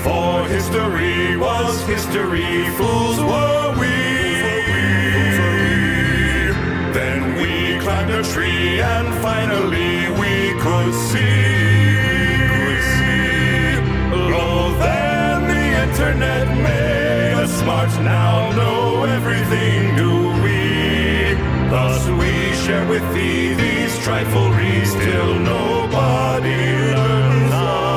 For history was history, fools were we. Then we climbed a tree and finally we could see. Lo, then the internet made us smart, now know everything do we. Thus we share with thee these trifleries, till nobody learns nothing.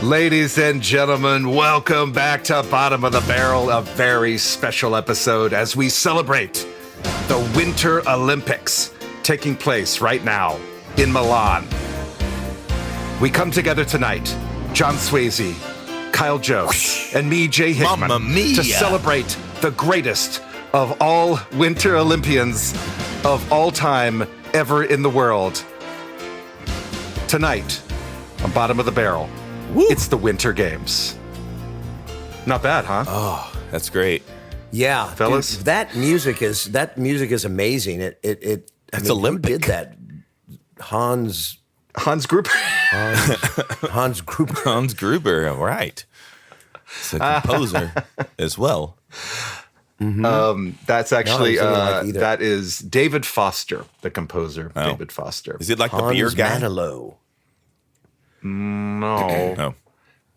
Ladies and gentlemen, welcome back to Bottom of the Barrel, a very special episode as we celebrate the Winter Olympics taking place right now in Milan. We come together tonight, John Swayze, Kyle Jones, and me, Jay Hickman, to celebrate the greatest of all Winter Olympians of all time ever in the world. Tonight, on Bottom of the Barrel, it's the Winter Games. Not bad, huh? Oh, that's great. Yeah, fellas. Dude, that music is amazing. It's Olympic. Who did that? Hans Gruber. Hans Gruber. Hans Gruber, right. It's a composer as well. That's actually that is David Foster, the composer. Oh. David Foster. Is it like Hans the beer guy? Manilow. No.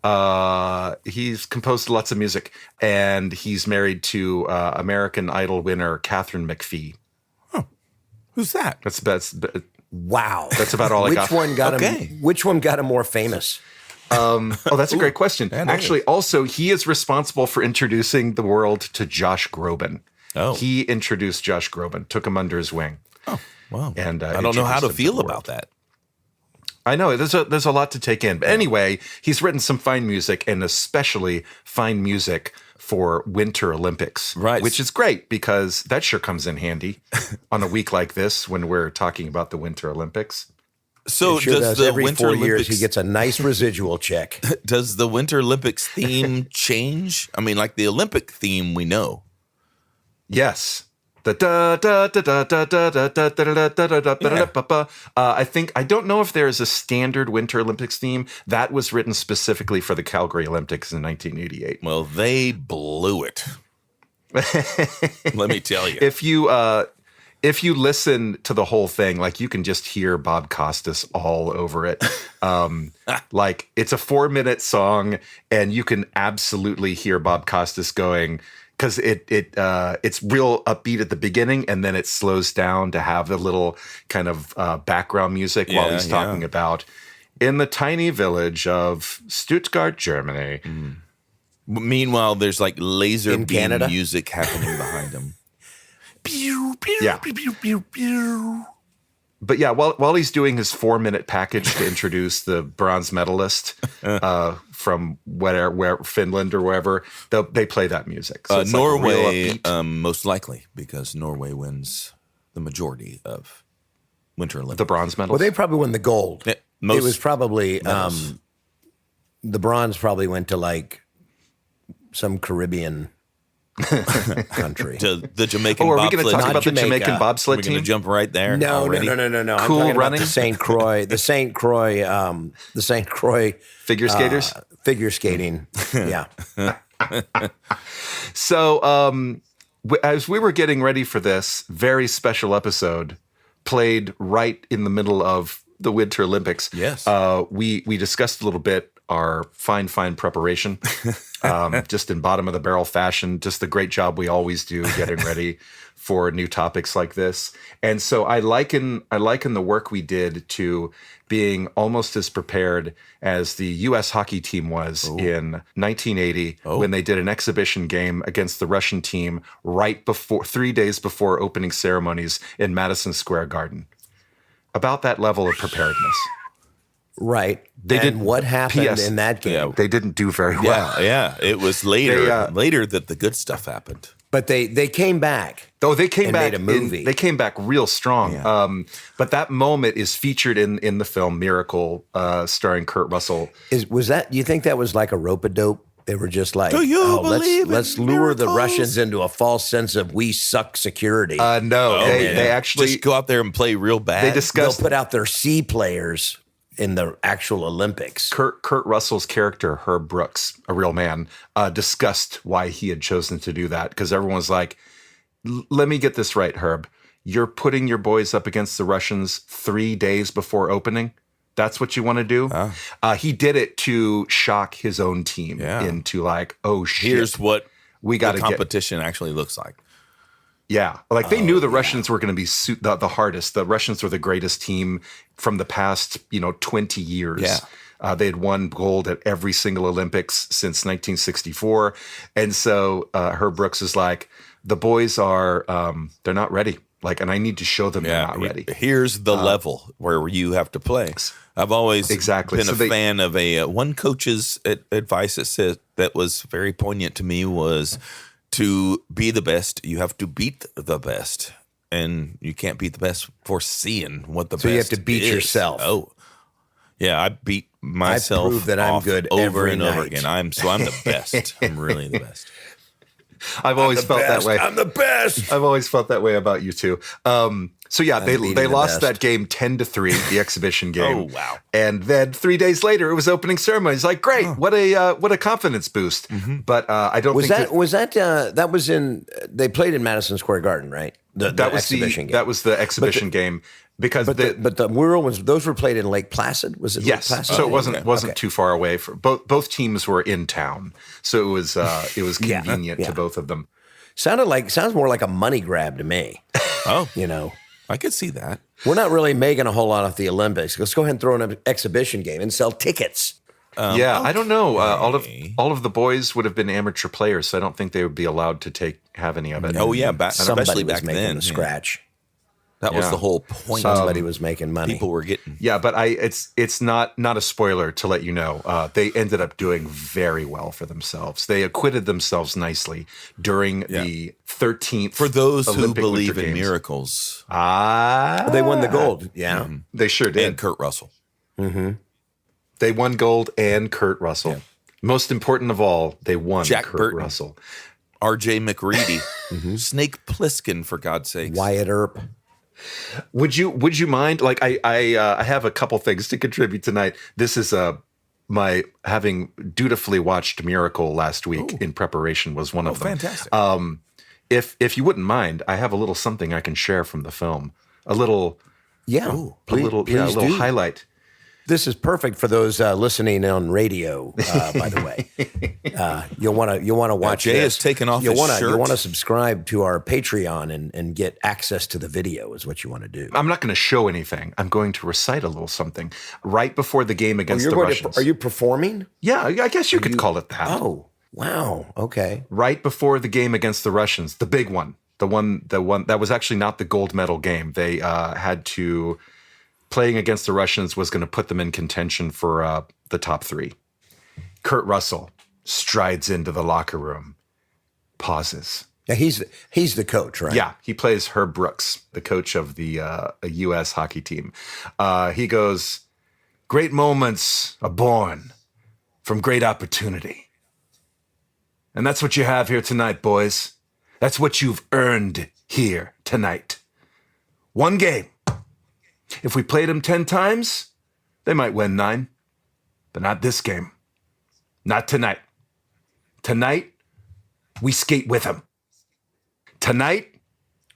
No. He's composed lots of music, and he's married to American Idol winner Catherine McPhee. Who's that? That's Wow, that's about all I got. Which one got him more famous? That's a great question. that Actually, is. also, he is responsible for introducing the world to Josh Groban. Oh. He introduced Josh Groban, took him under his wing. Oh, wow. And I don't know how to introduced him feel the world. about that. I know there's a lot to take in. But anyway, he's written some fine music, and especially fine music for Winter Olympics, Right. Which is great because that sure comes in handy on a week like this when we're talking about the Winter Olympics. So It sure does the every Winter 4 Olympics years he gets a nice residual check. does the Winter Olympics theme change? I mean, like the Olympic theme we know. Yes. The da da da da da da da da da da da da da. I don't know if there is a standard Winter Olympics theme that was written specifically for the Calgary Olympics in 1988. Well, they blew it. Let me tell you. If you listen to the whole thing, like you can just hear Bob Costas all over it. Like it's a 4-minute song, and you can absolutely hear Bob Costas going. Because it's real upbeat at the beginning, and then it slows down to have the little kind of background music while he's talking about in the tiny village of Stuttgart, Germany. Meanwhile, there's like laser In beam Canada? music happening behind him. Yeah. But yeah, while he's doing his 4-minute package to introduce the bronze medalist from where Finland or wherever, they play that music. So it's like real Norway, upbeat. most likely, because Norway wins the majority of Winter Olympics. The bronze medal. Well, they probably won the gold. Yeah, It most was probably medals. the bronze probably went to like some Caribbean country. the Jamaican are we going to bobsled talk team. about the Jamaica. Jamaican We're bobsled going to team? jump right there. No. already? I'm Cool talking about running? the St. Croix, the St. Croix Figure skaters? figure skating. Yeah. So as we were getting ready for this very special episode, played right in the middle of the Winter Olympics, Yes. we discussed a little bit our fine preparation, just in bottom of the barrel fashion, just the great job we always do getting ready for new topics like this. And so I liken the work we did to being almost as prepared as the U.S. hockey team was in 1980 when they did an exhibition game against the Russian team right before 3 days before opening ceremonies in Madison Square Garden. About that level of preparedness. Right. They and did- what happened P.S. in that game? Yeah. They didn't do very well. Yeah. It was later They, later that the good stuff happened. But they came back. Though they came And back made a movie. they came back real strong. Yeah. But that moment is featured in the film Miracle, starring Kurt Russell. Was that? You think that was like a rope-a-dope? They were just like, Do you believe in let's lure the miracles?" Russians into a false sense of we suck security. No, Oh, they man. actually just go out there and play real bad. they They'll discussed put out their C players. in the actual Olympics. Kurt Russell's character, Herb Brooks, a real man, discussed why he had chosen to do that, because everyone's like, let me get this right, Herb. You're putting your boys up against the Russians 3 days before opening? That's what you want to do? He did it to shock his own team into like, oh, shit. Here's what we got the competition actually looks like. Yeah, like they knew the Russians were going to be the hardest. The Russians were the greatest team from the past, 20 years. Yeah. They had won gold at every single Olympics since 1964. And so Herb Brooks is like, the boys are, they're not ready. Like, and I need to show them they're not ready. Here's the level where you have to play. I've always been a fan of one coach's advice that was very poignant to me was, to be the best, you have to beat the best. And you can't beat the best for seeing what the best is. So you have to beat yourself. Oh. Yeah, I beat myself. I prove that I'm good over every and night. over again. I'm the best. I'm really the best. I've always felt that way. I'm the best. I've always felt that way about you too. So yeah, they lost that game 10-3, the exhibition game. Oh wow! And then 3 days later, it was opening ceremony. It's like, great, what a confidence boost. Mm-hmm. But I don't think that was in. They played in Madison Square Garden, right? That was the exhibition game. Because the whirlwinds, those were played in Lake Placid. Was it? Yes, Lake Placid? so it wasn't too far away. Both teams were in town, so it was convenient to both of them. Sounds more like a money grab to me. Oh, I could see that. We're not really making a whole lot of the Olympics. Let's go ahead and throw an exhibition game and sell tickets. I don't know. All of the boys would have been amateur players, so I don't think they would be allowed to have any of it. Oh yeah, Somebody especially was back making then. the scratch. That was the whole point. Somebody was making money. People were getting. Yeah, but it's not a spoiler to let you know. They ended up doing very well for themselves. They acquitted themselves nicely during the 13th. For those Olympic who believe Winter in Games. miracles, They won the gold. Yeah, they sure did. and Kurt Russell. Mm-hmm. They won gold and Kurt Russell. Yeah. Most important of all, they won Kurt Burton. Russell. R.J. McReady, Snake Plissken, for God's sakes. Wyatt Earp. Would you mind? Like I have a couple things to contribute tonight. This is my having dutifully watched Miracle last week in preparation was one of them. Fantastic. If you wouldn't mind, I have a little something I can share from the film. A little highlight. This is perfect for those listening on radio. By the way, you'll want to watch. Jay this. has taken off his shirt. You want to subscribe to our Patreon and get access to the video. Is what you want to do. I'm not going to show anything. I'm going to recite a little something right before the game against the Russians. Are you performing? Yeah, I guess you could call it that. Oh, wow. Okay. Right before the game against the Russians, the big one, the one that was actually not the gold medal game. They had to. Playing against the Russians was going to put them in contention for the top three. Kurt Russell strides into the locker room, pauses. Yeah, he's the coach, right? Yeah, he plays Herb Brooks, the coach of the U.S. hockey team. He goes, "Great moments are born from great opportunity. And that's what you have here tonight, boys. That's what you've earned here tonight. One game. If we played them 10 times, they might win 9. But not this game. Not tonight. Tonight, we skate with them. Tonight,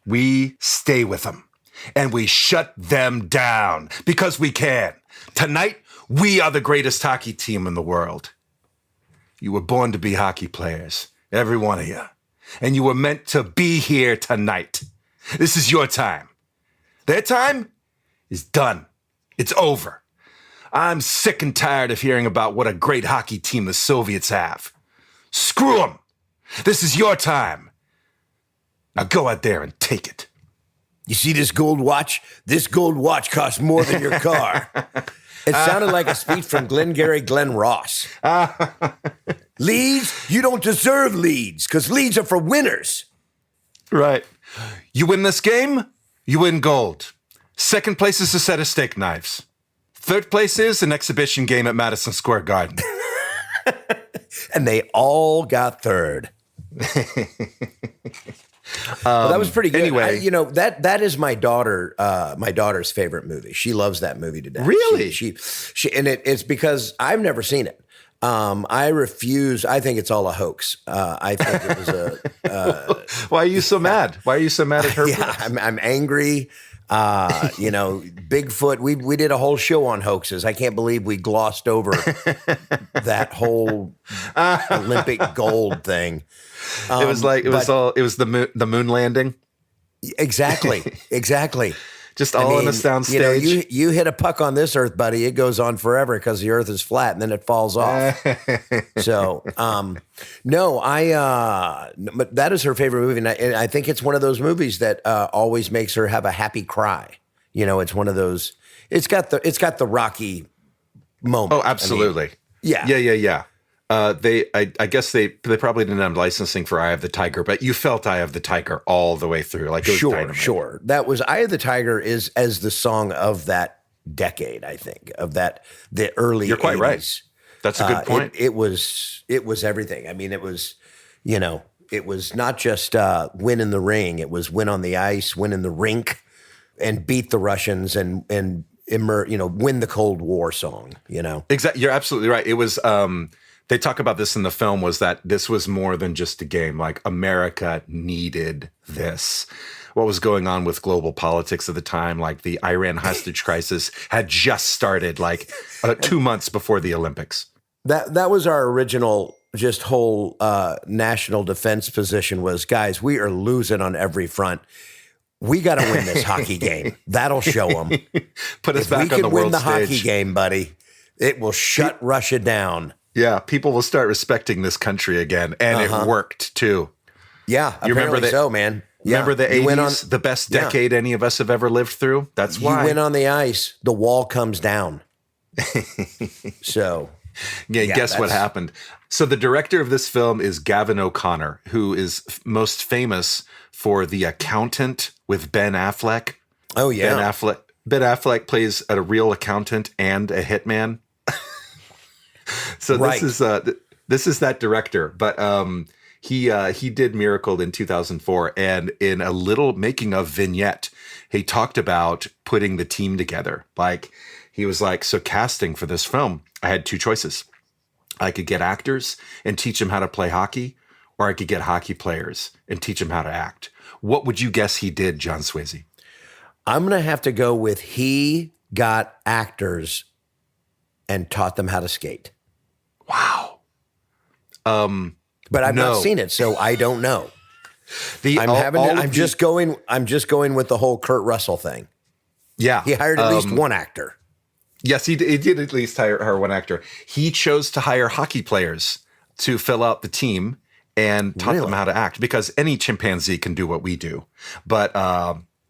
we stay with them. And we shut them down because we can. Tonight, we are the greatest hockey team in the world. You were born to be hockey players, every one of you. And you were meant to be here tonight. This is your time. Their time is done. It's over. I'm sick and tired of hearing about what a great hockey team the Soviets have. Screw them. This is your time. Now go out there and take it." You see this gold watch? This gold watch costs more than your car. It sounded like a speech from Glengarry Glen Ross. Leads? You don't deserve leads, because leads are for winners. Right. You win this game, you win gold. Second place is a set of steak knives. Third place is an exhibition game at Madison Square Garden. And they all got third. Well, that was pretty good. Anyway, that is my daughter's favorite movie. She loves that movie to death. Really? She and it's because I've never seen it. I refuse. I think it's all a hoax. I think it was Why are you so mad? Why are you so mad at her? Yeah, I'm angry. Bigfoot. We did a whole show on hoaxes. I can't believe we glossed over that whole Olympic gold thing. It was the moon landing. Exactly. Just all on a soundstage. You hit a puck on this earth, buddy. It goes on forever because the earth is flat and then it falls off. So, but that is her favorite movie. And I think it's one of those movies that always makes her have a happy cry. It's one of those, it's got the Rocky moment. Oh, absolutely. I mean, Yeah. I guess they probably didn't have licensing for Eye of the Tiger, but you felt Eye of the Tiger all the way through. Like, it was dynamite. Sure. That was Eye of the Tiger is as the song of that decade, I think, of the early You're quite 80s. right. That's a good point. It was everything. I mean, it was not just win in the ring. It was win on the ice, win in the rink, and beat the Russians and win the Cold War song, Exactly. You're absolutely right. It was, they talk about this in the film, was that this was more than just a game. Like, America needed this. What was going on with global politics at the time, like the Iran hostage crisis had just started, like 2 months before the Olympics. That was our original just whole national defense position was, guys, we are losing on every front. We got to win this hockey game. That'll show them. Put us back on the world stage. If we can win the hockey game, buddy, it will shut Russia down. Yeah, people will start respecting this country again, and it worked too. Yeah, you remember that? So, man. Yeah. Remember the 80s, the best decade any of us have ever lived through? That's why. You win on the ice, the wall comes down. So, guess what happened? So the director of this film is Gavin O'Connor, who is most famous for The Accountant with Ben Affleck. Oh, yeah. Ben Affleck plays a real accountant and a hitman. So this is that director, but he did Miracle in 2004, and in a little making of vignette, he talked about putting the team together. Like, he was like, so casting for this film, I had two choices. I could get actors and teach them how to play hockey, or I could get hockey players and teach them how to act. What would you guess he did, John Swayze? I'm going to have to go with he got actors and taught them how to skate. Wow. But I've not seen it, so I don't know. I'm just going with the whole Kurt Russell thing. Yeah. He hired at least one actor. Yes, he did at least hire one actor. He chose to hire hockey players to fill out the team and taught them how to act, because any chimpanzee can do what we do. But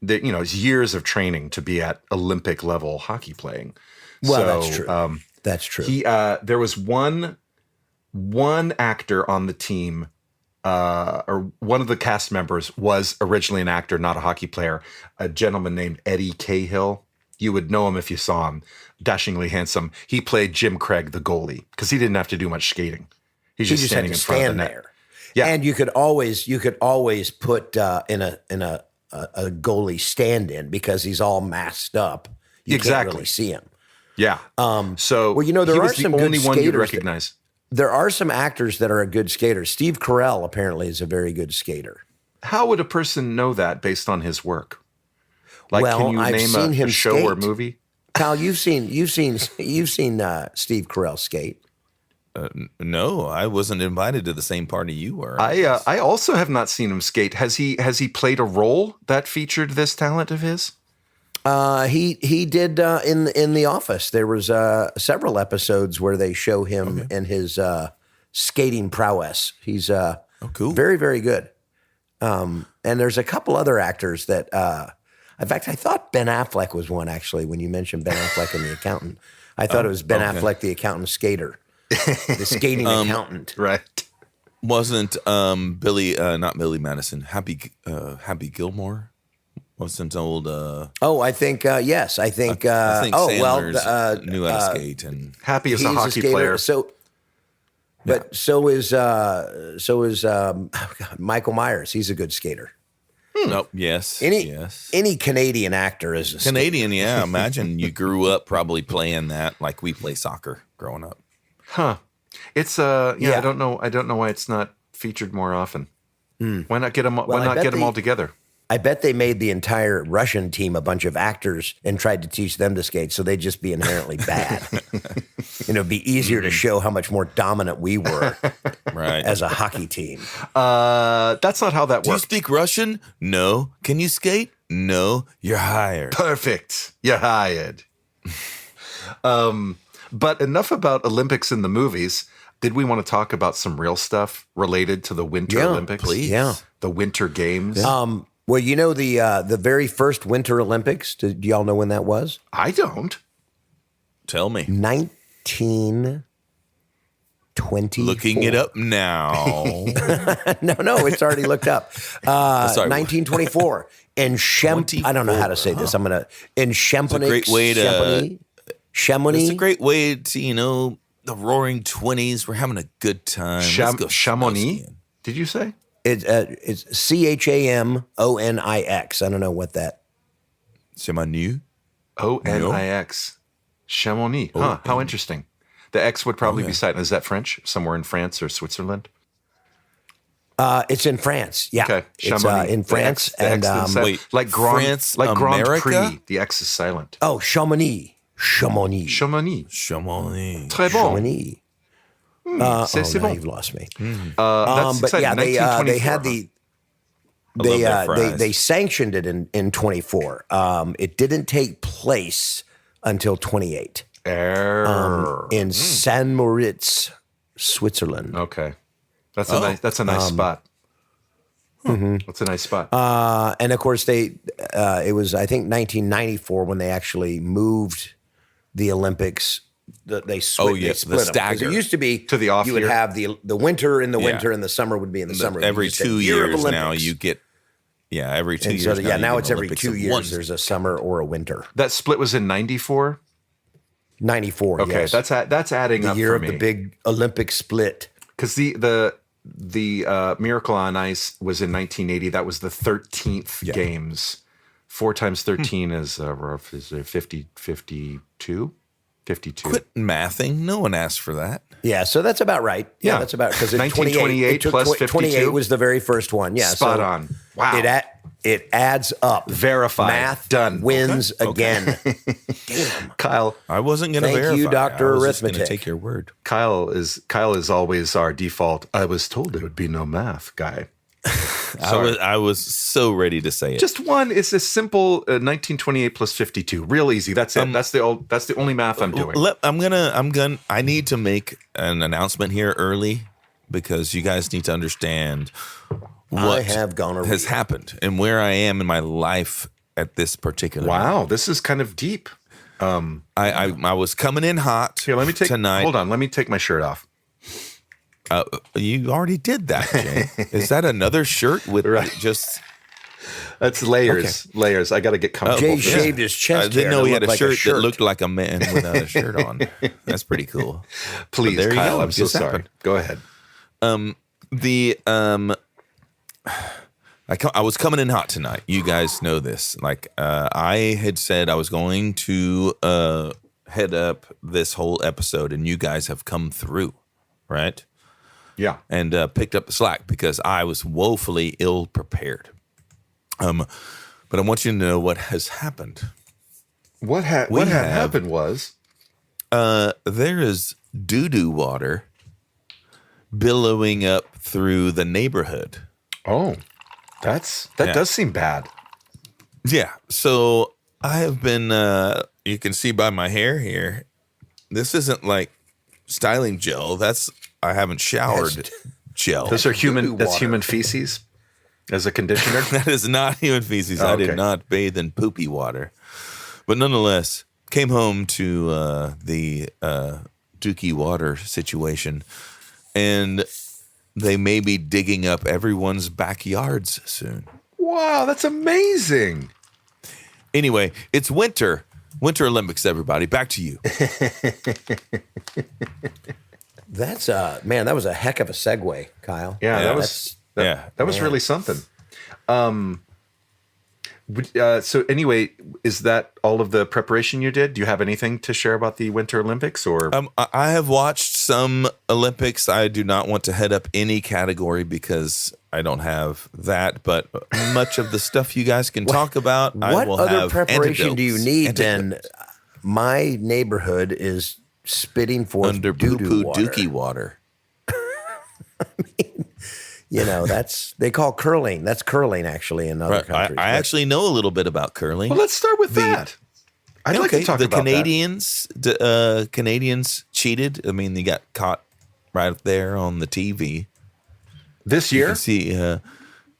it's years of training to be at Olympic level hockey playing. Well, that's true. That's true. There was one actor on the team, or one of the cast members was originally an actor, not a hockey player, a gentleman named Eddie Cahill. You would know him if you saw him. Dashingly handsome. He played Jim Craig, the goalie, because he didn't have to do much skating. He's just standing in front of the net. There. Yeah, and you could always put in a goalie stand-in, because he's all masked up. You can't really see him. Yeah. So there are some the only good one you'd skaters recognize. There are some actors that are a good skater. Steve Carell apparently is a very good skater. How would a person know that based on his work? Like, can you name a show or movie? Kyle, you've seen Steve Carell skate. No, I wasn't invited to the same party you were. I also have not seen him skate. Has he played a role that featured this talent of his? He did in The Office. There was several episodes where they show him and his skating prowess. He's cool. Very, very good. And there's a couple other actors that in fact, I thought Ben Affleck was one, actually, when you mentioned Ben Affleck and The Accountant. I thought it was Ben Affleck, the accountant skater. The skating accountant. Right. Wasn't not Billy Madison, Happy Gilmore? Wasn't old... I think, yes. I think Sandler's knew how to skate. And Happy is a hockey player. So is Michael Myers. He's a good skater. Nope. Yes. Any Canadian actor is a Canadian. Yeah. Imagine you grew up probably playing that like we play soccer growing up. Huh. It's I don't know why it's not featured more often. Why not get them? Why not get them all together? I bet they made the entire Russian team a bunch of actors and tried to teach them to skate, so they'd just be inherently bad. It'd be easier to show how much more dominant we were as a hockey team. That's not how that works. Do you speak Russian? No. Can you skate? No. You're hired. Perfect. You're hired. But enough about Olympics in the movies. Did we want to talk about some real stuff related to the Winter Olympics? Please. Yeah. The Winter Games. Well, you know the very first Winter Olympics. Do y'all know when that was? I don't. Tell me. 1924. Looking it up now. No, it's already looked up. 1924 in I don't know how to say this. I'm gonna in Chamonix. It's a great way to Chamonix. It's a great way to the Roaring 20s. We're having a good time. Chamonix. Did you say? It's CHAMONIX. I don't know what that. Chamonix. ONIX. Chamonix. Huh. How interesting. The X would probably be silent. Is that French? Somewhere in France or Switzerland? It's in France. Yeah. Okay. It's in France. Wait, like France, Grand America? Prix. The X is silent. Oh, Chamonix. Chamonix. Très bon. Chamonix. C'est bon. You've lost me. That's But yeah, they had they sanctioned it in 24. It didn't take place until 28 in San Moritz, Switzerland. Okay, that's a nice spot. That's a nice spot. And of course, it was I think 1994 when they actually moved the Olympics. They split the them. stagger. It used to be to the off you would year. have the winter in the winter and the summer would be in the summer. Every 2 years now you get every 2 years. Now it's every Olympics 2 of years. one. There's a summer or a winter. That split was in 94. 94. Okay, yes. that's adding the up year for of me. the big Olympic split. Because the Miracle on Ice was in 1980. That was the 13th games. 4 times 13 is 52. 52. Quit mathing. No one asked for that. Yeah, so that's about right. Yeah, that's about because 1928 plus 52. 28 was the very first one. Yeah, spot on. Wow, it adds up. Verified. Math done. Wins again. Damn, Kyle. I wasn't going to verify. Thank you, Dr. I was just Arithmetic. going to take your word. Kyle is always our default. I was told there would be no math guy. I was so ready to say it. Just one. It's a simple 1928 plus 52. Real easy. That's it. That's the only math I'm doing. I need to make an announcement here early because you guys need to understand what has happened and where I am in my life at this particular moment. This is kind of deep. I was coming in hot. Here, let me take tonight. Hold on, let me take my shirt off. You already did that, Jay. Is that another shirt with just? That's layers. Okay. Layers. I got to get comfortable. Jay shaved his chest. I didn't know he had a shirt that looked like a man without a shirt on. That's pretty cool. Please, Kyle. I'm so sorry. Go ahead. I was coming in hot tonight. You guys know this. Like I had said, I was going to head up this whole episode, and you guys have come through, right? Yeah. And picked up the slack because I was woefully ill prepared. But I want you to know what has happened. What happened was there is doo-doo water billowing up through the neighborhood. Oh, that does seem bad. Yeah. So I have been, you can see by my hair here, this isn't like styling gel. I haven't showered gel. Those are human. That's human feces as a conditioner. That is not human feces. I did not bathe in poopy water, but nonetheless, came home to the Dookie water situation, and they may be digging up everyone's backyards soon. Wow, that's amazing. Anyway, it's winter. Winter Olympics, everybody. Back to you. That's man, that was a heck of a segue, Kyle. Yeah, that was really something. So anyway, is that all of the preparation you did? Do you have anything to share about the Winter Olympics? Or I have watched some Olympics. I do not want to head up any category because I don't have that. But much of the stuff you guys can talk about, I will have. What other preparation do you need? Then my neighborhood is spitting forth under poo-poo dookie water. They call curling. That's curling actually in other countries. I actually know a little bit about curling. Well, let's start with that. I'd like to talk about Canadians. The Canadians cheated. I mean, they got caught right there on the TV this year. You can see.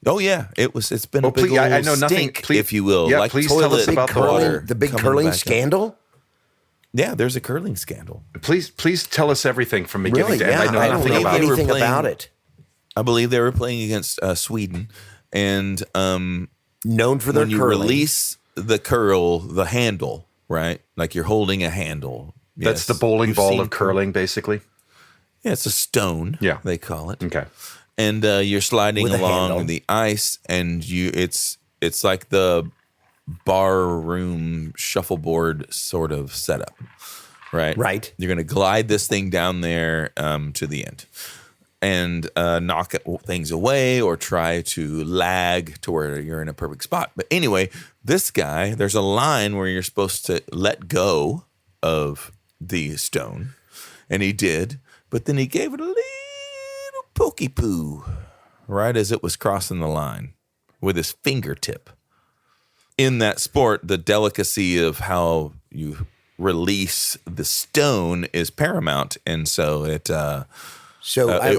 Oh yeah, it's been a big old I know nothing. stink, Please, if you will. Yeah, like please tell us about the big curling scandal. Yeah, there's a curling scandal. Please tell us everything from beginning to end. I know nothing know anything about it. I believe they were playing against Sweden, and known for their when you curling. release the handle, right? Like you're holding a handle. That's the bowling ball of curling, basically. Yeah, it's a stone. Yeah, they call it. Okay, and you're sliding along the ice, and it's like the bar room shuffleboard sort of setup, right? Right. You're going to glide this thing down there to the end. And knock things away or try to lag to where you're in a perfect spot. But anyway, this guy, there's a line where you're supposed to let go of the stone. And he did. But then he gave it a little pokey poo right as it was crossing the line with his fingertip. In that sport, the delicacy of how you release the stone is paramount. And so it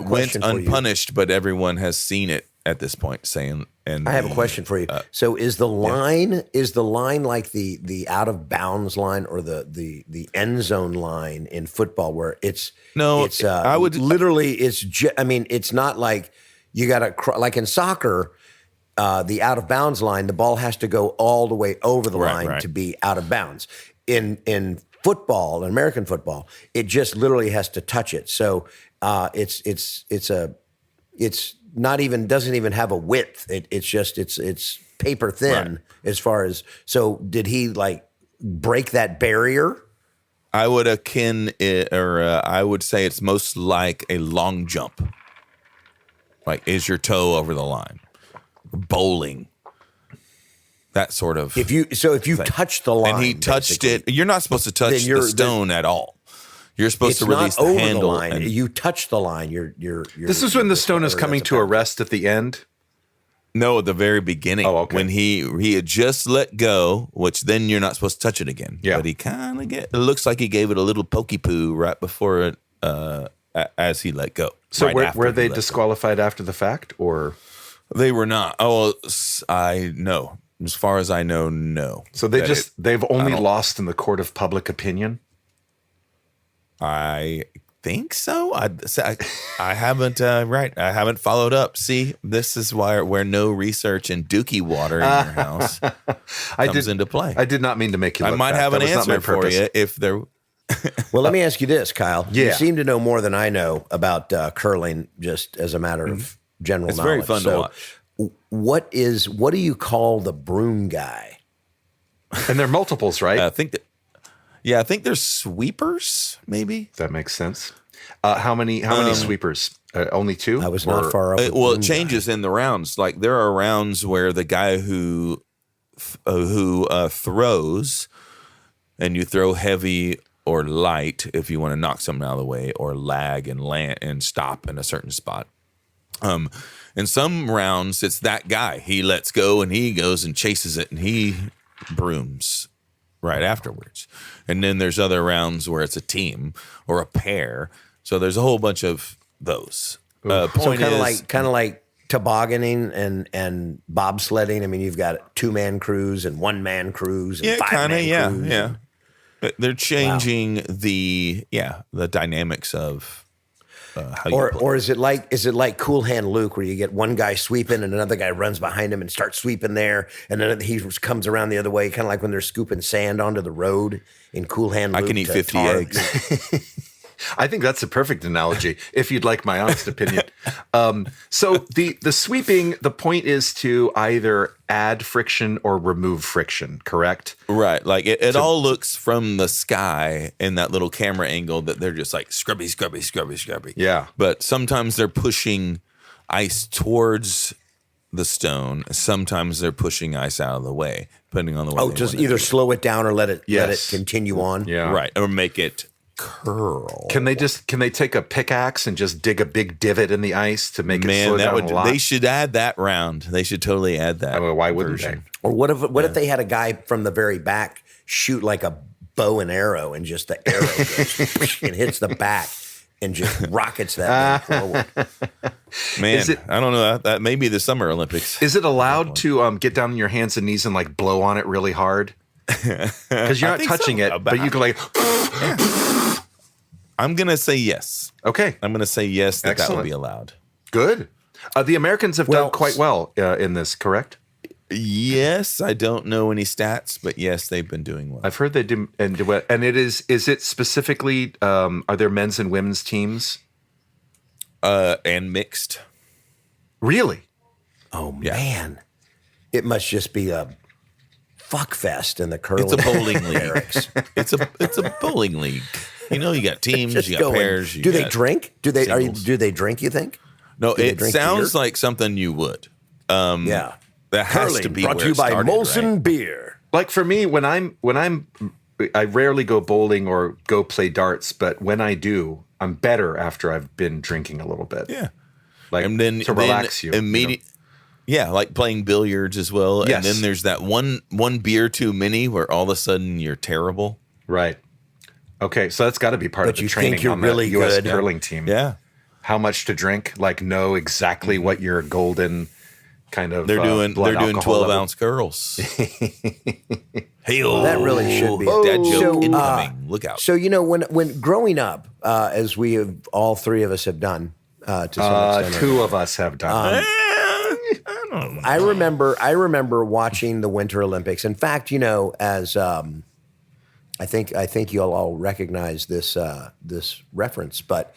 went unpunished, but everyone has seen it at this point. I have a question for you. So is the line like the out of bounds line or the end zone line in football where it's it's not like you got to like in soccer. The out of bounds line, the ball has to go all the way over the line to be out of bounds. In football, in American football, it just literally has to touch it. So it's not even doesn't even have a width. It's paper thin as far as. So did he like break that barrier? I would I would say it's most like a long jump. Like, is your toe over the line? Bowling. That sort of. If you touch the line, and he touched it, you're not supposed to touch the stone at all. You're supposed to release the handle. The line. You touch the line. This is when the stone is coming to a rest at the end. No, at the very beginning. Oh, okay. When he had just let go, which then you're not supposed to touch it again. Yeah. But he kind of it looks like he gave it a little pokey poo right before it, as he let go. So were they disqualified after the fact, or they were not? Oh, I know. As far as I know, no. So they've only lost in the court of public opinion. I think so. I haven't I haven't followed up. See, this is where no research and dookie water in your house comes into play. I did not mean to make you. I might have an answer for you if there. Well, let me ask you this, Kyle. Yeah. You seem to know more than I know about curling, just as a matter of general knowledge. It's very fun to watch. What do you call the broom guy? And they're multiples, right? I think there's sweepers, maybe. That makes sense. How many sweepers? Only two? I was not far off. It changes in the rounds. Like there are rounds where the guy who throws, and you throw heavy or light if you want to knock something out of the way, or lag and land and stop in a certain spot. In some rounds, it's that guy. He lets go and he goes and chases it and he brooms right afterwards. And then there's other rounds where it's a team or a pair. So there's a whole bunch of those. So kind of like tobogganing and bobsledding. I mean, you've got 2-man crews and 1-man crews and 5-man crews. Yeah. But they're changing the dynamics of how you play. Or is it like Cool Hand Luke, where you get one guy sweeping and another guy runs behind him and starts sweeping there, and then he comes around the other way, kind of like when they're scooping sand onto the road in Cool Hand Luke. I can eat 50 eggs. I think that's a perfect analogy, if you'd like my honest opinion. So the sweeping, the point is to either add friction or remove friction, correct? Right. Like it all looks from the sky in that little camera angle that they're just like scrubby, scrubby, scrubby, scrubby. Yeah. But sometimes they're pushing ice towards the stone. Sometimes they're pushing ice out of the way, depending on the way. Oh, just either slow it down or let it continue on. Yeah. Right. Or make it curl. Can they take a pickaxe and just dig a big divot in the ice to make it slow down a lot? They should add that round. They should totally add that. I mean, why wouldn't version. they? Or what if they had a guy from the very back shoot like a bow and arrow, and just the arrow goes and hits the back and just rockets that thing forward? Man, I don't know. That may be the Summer Olympics. Is it allowed to get down on your hands and knees and like blow on it really hard? Because you're not touching it, but you can like. I'm gonna say yes. Okay, I'm gonna say yes that will be allowed. Good. The Americans have done quite well in this, correct? Yes, I don't know any stats, but yes, they've been doing well. I've heard they do, and it is it specifically? Are there men's and women's teams? And mixed. Really? Oh man, it must just be a fuck fest in the curling. It's a bowling league. It's a bowling league. You know, you got teams, you got pairs. Do they drink? Do they drink? You think? No, it sounds like something you would. Yeah, that has curling to be brought to you by Molson Beer. Like for me, I rarely go bowling or go play darts, but when I do, I'm better after I've been drinking a little bit. Yeah, like and then to relax you. Yeah, like playing billiards as well. Yes. And then there's that one beer too many where all of a sudden you're terrible. Right. Okay, so that's got to be part of the training think you're on really the U.S. good. curling team. Yeah. How much to drink? Like know exactly what your golden kind of they're doing 12-ounce girls. Hey-o. That really should be. Dad joke incoming. Look out. So when growing up, as we have all three of us have done to some extent, two of us have done. I remember watching the Winter Olympics. In fact, as I think you'll all recognize this reference, but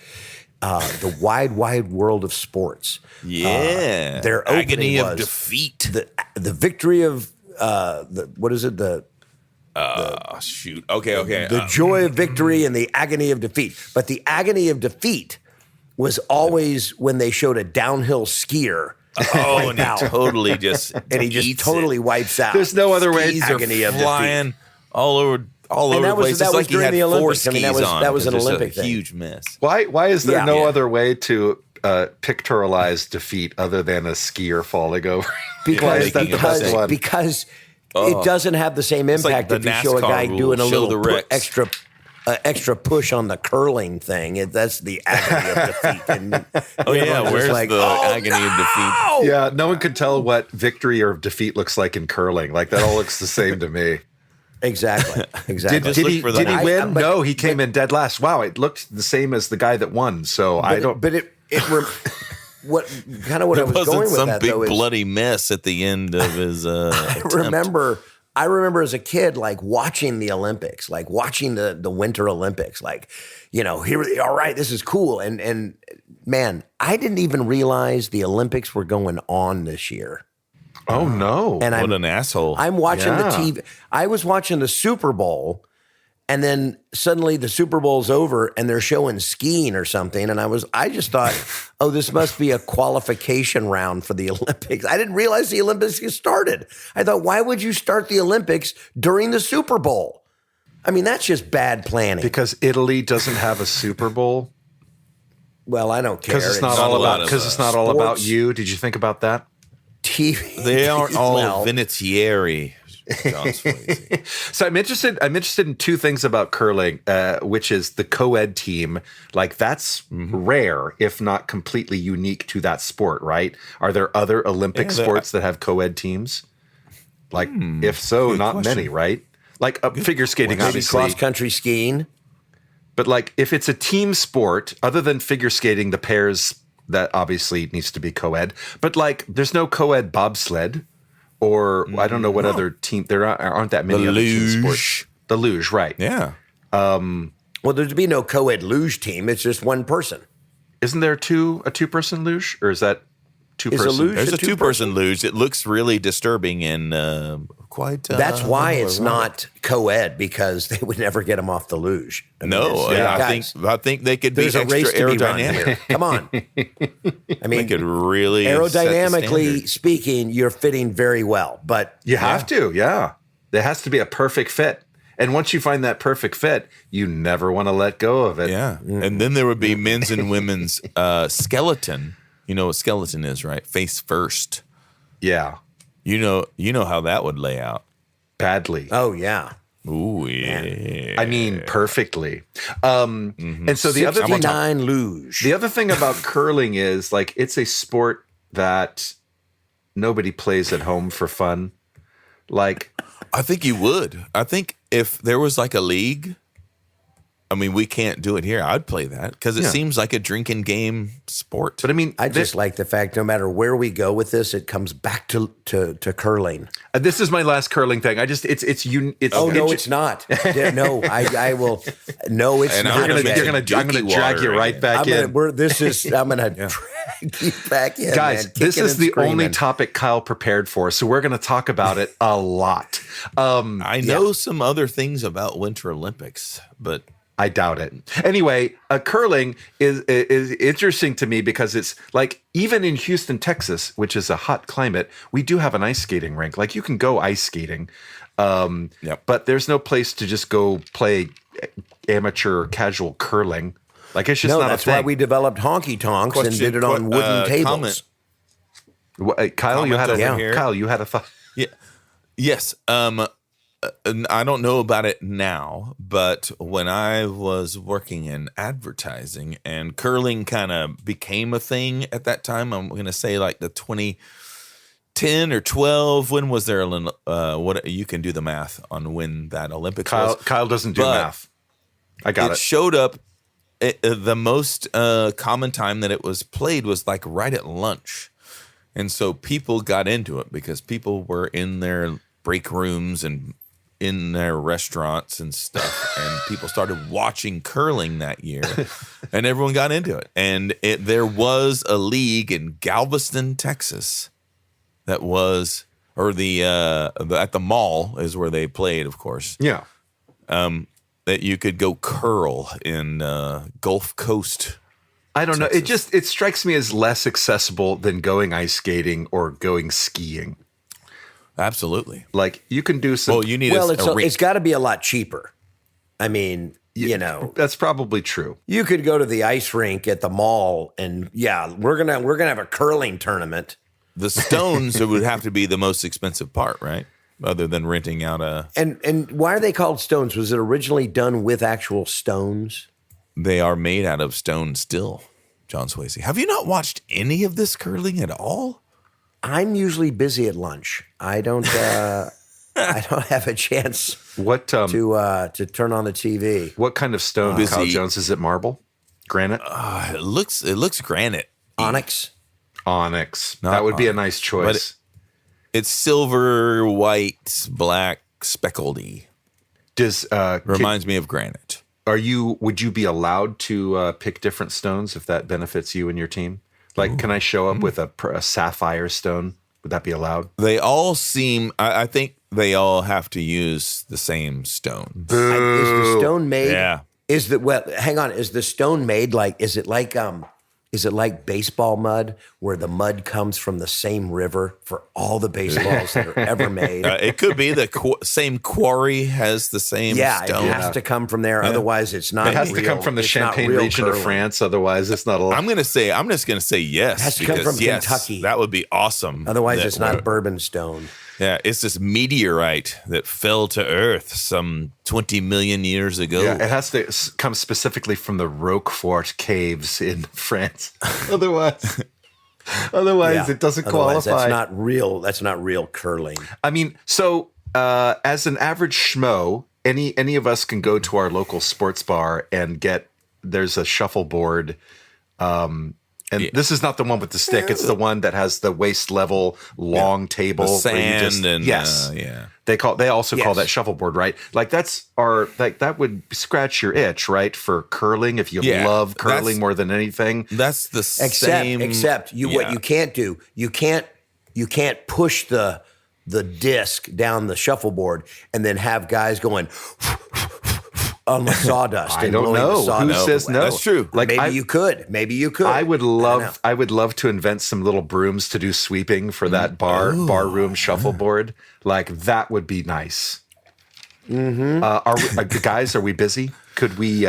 the wide world of sports. Yeah, their agony of defeat. The victory of what is it? Shoot. Okay. The joy of victory and the agony of defeat. But the agony of defeat was always when they showed a downhill skier. Oh, and he totally just totally wipes out. There's no other way. Agony of flying defeat. all over the place. That it's was like during the Olympics. I mean, that was an Olympic thing. Huge mess. Why is there no other way to pictorialize defeat other than a skier falling over? Because it doesn't have the same impact like if you show a guy doing a little extra push on the curling thing. That's the agony of defeat. And where's the agony of defeat? Yeah, no one could tell what victory or defeat looks like in curling. Like that all looks the same to me. Exactly. Did he win? No, he came in dead last. Wow, it looked the same as the guy that won. So I don't. What I was going with that big though is bloody mess at the end of his. I remember as a kid, like watching the Olympics, like watching the Winter Olympics, like, here, all right, this is cool. And man, I didn't even realize the Olympics were going on this year. Oh no. And what an asshole. I'm watching the TV. I was watching the Super Bowl, and then suddenly the Super Bowl's over and they're showing skiing or something. And I just thought, oh, this must be a qualification round for the Olympics. I didn't realize the Olympics started. I thought, why would you start the Olympics during the Super Bowl? I mean, that's just bad planning. Because Italy doesn't have a Super Bowl. Well, I don't care. Because it's not all about you. Did you think about that? TV. They aren't all Vinatieri. So I'm interested in two things about curling, which is the co-ed team. Like that's rare, if not completely unique to that sport, right? Are there other Olympic sports that have co-ed teams? Like, if so, not question. Many, right? Like figure skating, obviously. Cross country skiing. But like, if it's a team sport, other than figure skating, the pairs. That obviously needs to be co-ed, but like there's no co-ed bobsled, or I don't know what other team. There aren't that many other team sports. The luge, right? Yeah. Well, there'd be no co-ed luge team. It's just one person. Isn't there a two-person luge, or is that two-person? There's a two-person luge. It looks really disturbing and quite. That's why it's not co-ed, because they would never get them off the luge. I think they could be extra aerodynamic. Come on. I mean, they could really aerodynamically speaking, you're fitting very well, but you have to. Yeah, there has to be a perfect fit. And once you find that perfect fit, you never want to let go of it. Yeah. And then there would be men's and women's skeleton. You know what skeleton is, right? Face first. Yeah. You know how that would lay out. Badly. Oh, yeah. Ooh, yeah. I mean, perfectly. And so the other thing, luge. The other thing about curling is, like, it's a sport that nobody plays at home for fun. Like, I think you would. I think if there was like a league, I mean, we can't do it here. I'd play that because it seems like a drinking game sport. But I mean, I just like the fact no matter where we go with this, it comes back to curling. This is my last curling thing. I just it's it's not. No, I will. No, it's and not. I'm gonna drag you right back in. I'm gonna drag you back in, guys. man, this is the screaming. only topic Kyle prepared for, so we're gonna talk about it a lot. I know some other things about Winter Olympics, but I doubt it. Anyway, curling is interesting to me because it's like, even in Houston, Texas, which is a hot climate, we do have an ice skating rink. Like, you can go ice skating, but there's no place to just go play amateur or casual curling. Like, it's just not that's a thing. why we developed honky tonks and did it on wooden tables. Kyle, you had a thought. Yeah. Yes. I don't know about it now, but when I was working in advertising and curling kind of became a thing at that time, I'm going to say like the 2010 or 12. When was there? What you can do the math on when that Olympics was. Kyle doesn't do math. I got it. It showed up. The most common time that it was played was like right at lunch, and so people got into it because people were in their break rooms and in their restaurants and stuff, and people started watching curling that year, and everyone got into it. And there was a league in Galveston, Texas, that was, or at the mall is where they played, of course. Yeah. That you could go curl in Gulf Coast. I don't Texas. know. It strikes me as less accessible than going ice skating or going skiing. Absolutely. Like, you can do some. Well, you need it's got to be a lot cheaper. I mean, that's probably true. You could go to the ice rink at the mall, and we're gonna have a curling tournament. The stones would have to be the most expensive part, right? Other than renting out a. And why are they called stones? Was it originally done with actual stones? They are made out of stone still, John Swayze. Have you not watched any of this curling at all? I'm usually busy at lunch. I don't. I don't have a chance. To turn on the TV. What kind of stone, Kyle Jones? Is it marble, granite? It looks granite. Onyx. That would be a nice choice. It's silver, white, black, speckledy. Reminds me of granite. Would you be allowed to pick different stones if that benefits you and your team? Like, can I show up with a sapphire stone? Would that be allowed? They all seem. I think they all have to use the same stone. Is the stone made? Yeah. Hang on. Is the stone made like? Is it like baseball mud, where the mud comes from the same river for all the baseballs that are ever made? It could be the same quarry has the same stone. It has to come from there. Otherwise, it's not. It has to come from the Champagne region of France. Otherwise, it's not allowed. I'm just going to say yes. It has to come from Kentucky. That would be awesome. Otherwise, it's not bourbon stone. Yeah, it's this meteorite that fell to Earth some 20 million years ago. Yeah, it has to come specifically from the Roquefort caves in France. Otherwise, it doesn't qualify. That's not real. That's not real curling. I mean, so as an average schmo, any of us can go to our local sports bar and there's a shuffleboard And this is not the one with the stick. It's the one that has the waist level long table. The sand They also call that shuffleboard, right? Like that would scratch your itch, right? For curling, if you love curling more than anything. That's the same. Except what you can't do, you can't push the disc down the shuffleboard and then have guys going on the sawdust. I don't know. Who says no? That's true. Like maybe you could. I would love to invent some little brooms to do sweeping for that bar room shuffleboard. Like that would be nice. Mm-hmm. Guys, are we busy? Could we?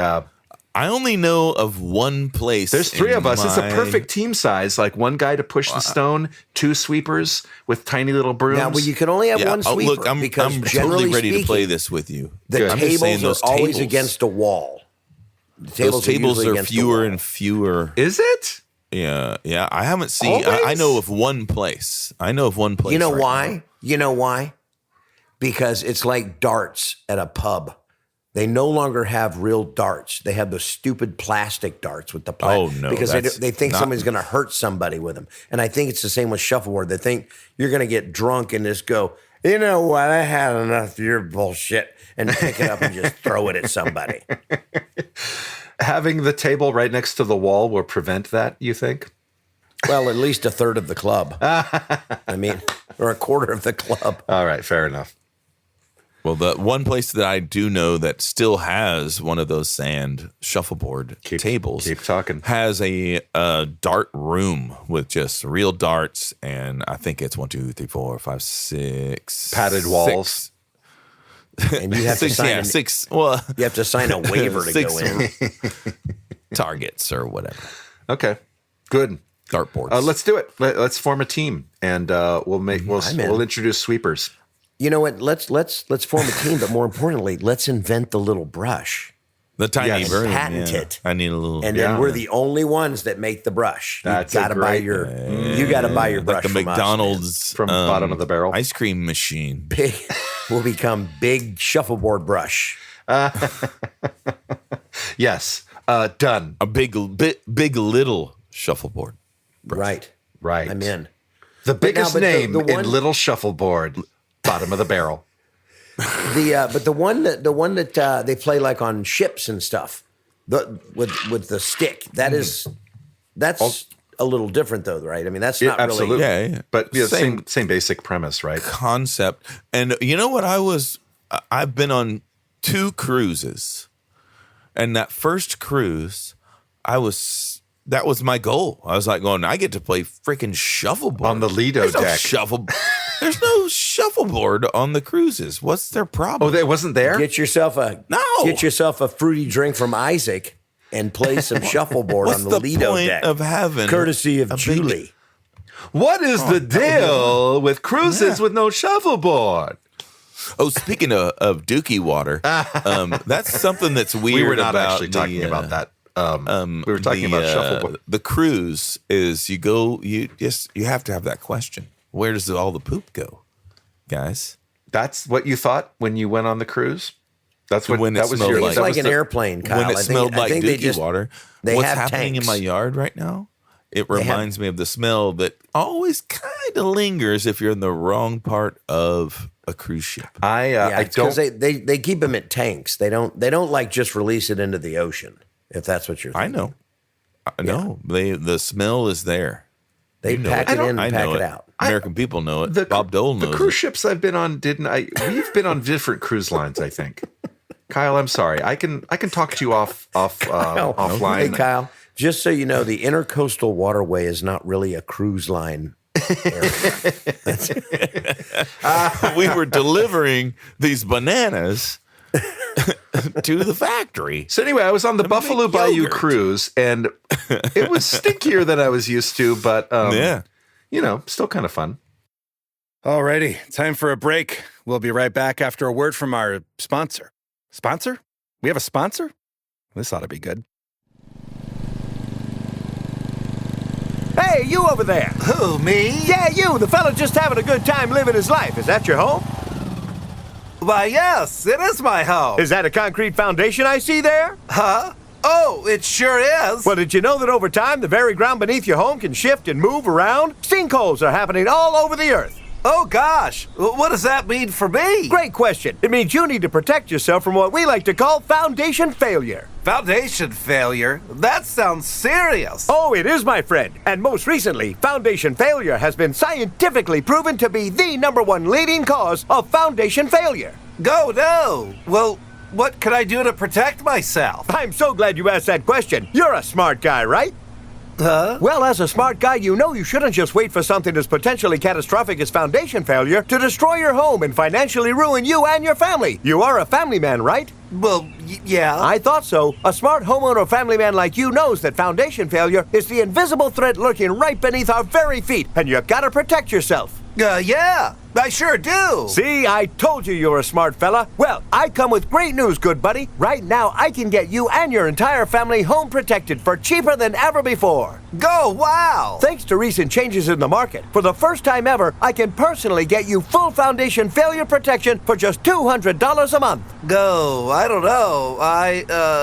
I only know of one place. There's 3 of us. It's a perfect team size. Like one guy to push the stone, 2 sweepers with tiny little brooms. Yeah, well, you can only have one sweeper. Look, I'm totally ready to play this with you. The tables are always against a wall. Those tables are fewer and fewer. Is it? Yeah. I haven't seen. I know of one place. You know why? Now. You know why? Because it's like darts at a pub. They no longer have real darts. They have those stupid plastic darts with the plastic. Oh, no. Because they think somebody's going to hurt somebody with them. And I think it's the same with shuffleboard. They think you're going to get drunk and just go, you know what, I had enough of your bullshit, and pick it up and just throw it at somebody. Having the table right next to the wall will prevent that, you think? Well, at least a third of the club. Or a quarter of the club. All right, fair enough. Well, the one place that I do know that still has one of those sand shuffleboard tables has a dart room with just real darts, and I think it's 1, 2, 3, 4, 5, 6 padded walls. And you have to sign six. Well, you have to sign a waiver to go in. Targets or whatever. Okay, good. Dartboards. Let's do it. Let's form a team, and we'll introduce sweepers. You know what? Let's form a team, but more importantly, let's invent the little brush. The tiny version. Patent it. I need a little. And then we're the only ones that make the brush. You got to buy your brush like the from McDonald's from bottom of the barrel ice cream machine. Will become big shuffleboard brush. Yes, done. A big little shuffleboard brush. Right. I'm in. The biggest name in little shuffleboard. Bottom of the barrel. But the one that they play like on ships and stuff, with the stick. That's a little different though, right? I mean, that's not absolutely. really. Yeah. But same basic premise, right? Concept. And you know what? I've been on 2 cruises, and that first cruise, that was my goal. I was like going, I get to play freaking shuffleboard on the Lido deck. There's no shuffleboard on the cruises. What's their problem? Oh, it wasn't there? Get yourself a fruity drink from Isaac and play some shuffleboard on the Lido deck. Of having courtey of Julie. What is the deal with cruises with no shuffleboard? Oh, speaking of Dookie water, that's something that's weird. We were not about actually talking about that. We were talking about shuffleboard. The cruise is you have to have that question. Where does all the poop go, guys? That's what you thought when you went on the cruise? That's what when that was your It's like an airplane, Kyle. When it smelled like Dookie water. What's happening tanks. in my yard right now? It reminds me of the smell that always kind of lingers if you're in the wrong part of a cruise ship. I don't. They keep them at tanks. They don't like just release it into the ocean. If that's what you're thinking. I know. The smell is there. They pack it in and pack it out. American people know it. Bob Dole knows it. The cruise ships I've been on, we've been on different cruise lines, I think. Kyle, I'm sorry. I can talk to you offline. Hey, Kyle, just so you know, the Intercoastal Waterway is not really a cruise line area. We were delivering these bananas to the factory. So anyway, I was on the Buffalo Bayou cruise, and it was stinkier than I was used to, but still kind of fun. Alrighty, time for a break. We'll be right back after a word from our sponsor. Sponsor? We have a sponsor? This ought to be good. Hey, you over there. Who, me? Yeah, you, the fella just having a good time living his life. Is that your home? Why, yes, it is my home. Is that a concrete foundation I see there? Huh? Oh, it sure is. Well, did you know that over time, the very ground beneath your home can shift and move around? Sinkholes are happening all over the earth. Oh, gosh. What does that mean for me? Great question. It means you need to protect yourself from what we like to call foundation failure. Foundation failure? That sounds serious. Oh, it is, my friend. And most recently, foundation failure has been scientifically proven to be the #1 leading cause of foundation failure. Go, no. Well, what can I do to protect myself? I'm so glad you asked that question. You're a smart guy, right? Huh? Well, as a smart guy, you know you shouldn't just wait for something as potentially catastrophic as foundation failure to destroy your home and financially ruin you and your family. You are a family man, right? Well, yeah. I thought so. A smart homeowner family man like you knows that foundation failure is the invisible threat lurking right beneath our very feet, and you gotta protect yourself. Yeah, I sure do. See, I told you you're a smart fella. Well, I come with great news, good buddy. Right now, I can get you and your entire family home protected for cheaper than ever before. Go, wow. Thanks to recent changes in the market, for the first time ever, I can personally get you full foundation failure protection for just $200 a month. Go, I don't know.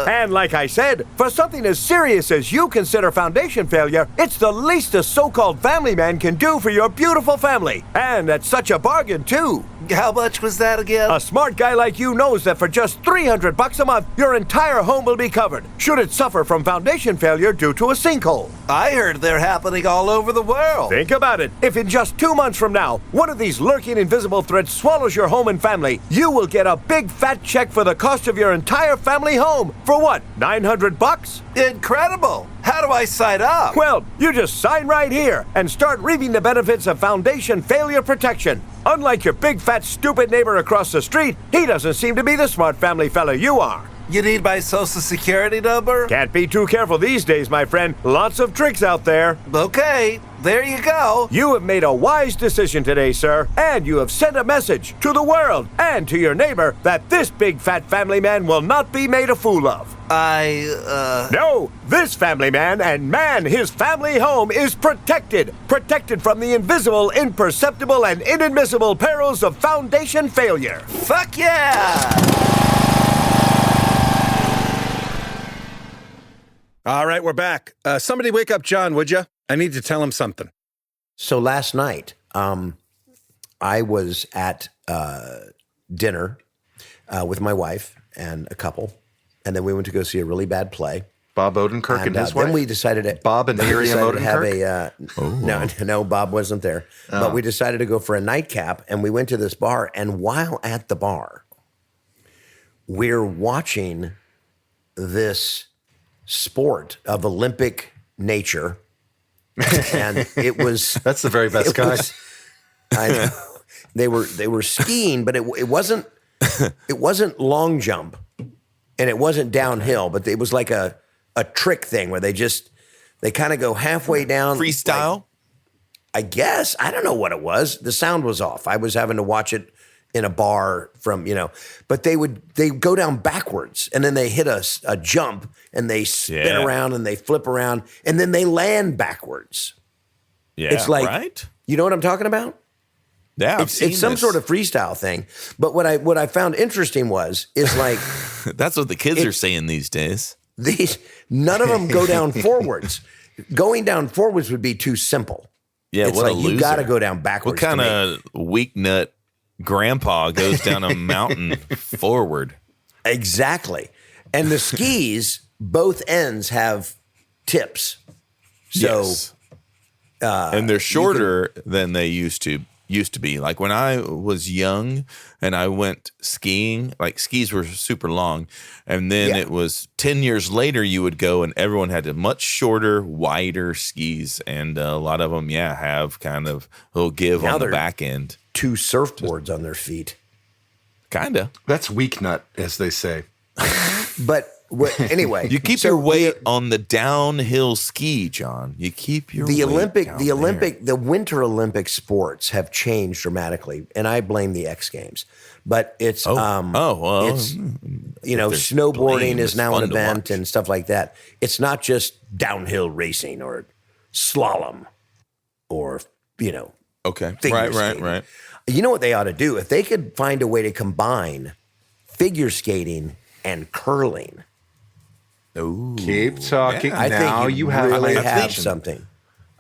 And like I said, for something as serious as you consider foundation failure, it's the least a so-called family man can do for your beautiful family. And at such a bargain, too. How much was that again? A smart guy like you knows that for just $300 a month, your entire home will be covered, should it suffer from foundation failure due to a sinkhole. I heard they're happening all over the world. Think about it. If in just 2 months from now, one of these lurking invisible threats swallows your home and family, you will get a big fat check for the cost of your entire family home. For what, $900? Incredible. How do I sign up? Well, you just sign right here and start reaping the benefits of foundation failure protection. Unlike your big fat stupid neighbor across the street, he doesn't seem to be the smart family fella you are. You need my social security number? Can't be too careful these days, my friend. Lots of tricks out there. Okay, there you go. You have made a wise decision today, sir, and you have sent a message to the world and to your neighbor that this big fat family man will not be made a fool of. No, this family man and his family home is protected. Protected from the invisible, imperceptible, and inadmissible perils of foundation failure. Fuck yeah! All right, we're back. Somebody wake up John, would you? I need to tell him something. So last night, I was at dinner with my wife and a couple, and then we went to go see a really bad play. Bob Odenkirk and his wife? Then we decided to... Bob and Miriam Odenkirk? No, Bob wasn't there. Oh. But we decided to go for a nightcap, and we went to this bar, and while at the bar, we're watching this sport of Olympic nature, and it was... That's the very best kind. I know. They were skiing, but it wasn't long jump, and it wasn't downhill, but it was like a trick thing where they kind of go halfway down. Freestyle? Like, I guess. I don't know what it was. The sound was off. I was having to watch it in a bar from, but they go down backwards, and then they hit a jump, and they spin around, and they flip around, and then they land backwards. Yeah, it's like, right? You know what I'm talking about? Yeah, it's some sort of freestyle thing. But what I found interesting is like that's what the kids are saying these days. None of them go down forwards. Going down forwards would be too simple. Yeah, it's what like a loser. You got to go down backwards. What kind of weak nut grandpa goes down a mountain forward? Exactly. And the skis, both ends have tips. So, yes. And they're shorter than they used to be. Like when I was young and I went skiing, like skis were super long. And then it was 10 years later you would go and everyone had a much shorter, wider skis. And a lot of them, have kind of a little give on the back end. 2 surfboards on their feet. Kind of. That's weak nut, as they say. But anyway. You keep your weight on the downhill ski, John. You keep your the weight the Winter Olympic sports have changed dramatically, and I blame the X Games. But it's snowboarding is now an event and stuff like that. It's not just downhill racing or slalom or figure skating. Right. You know what they ought to do? If they could find a way to combine figure skating and curling, Ooh. Keep talking. Yeah. I Now think you have really my have attention. something.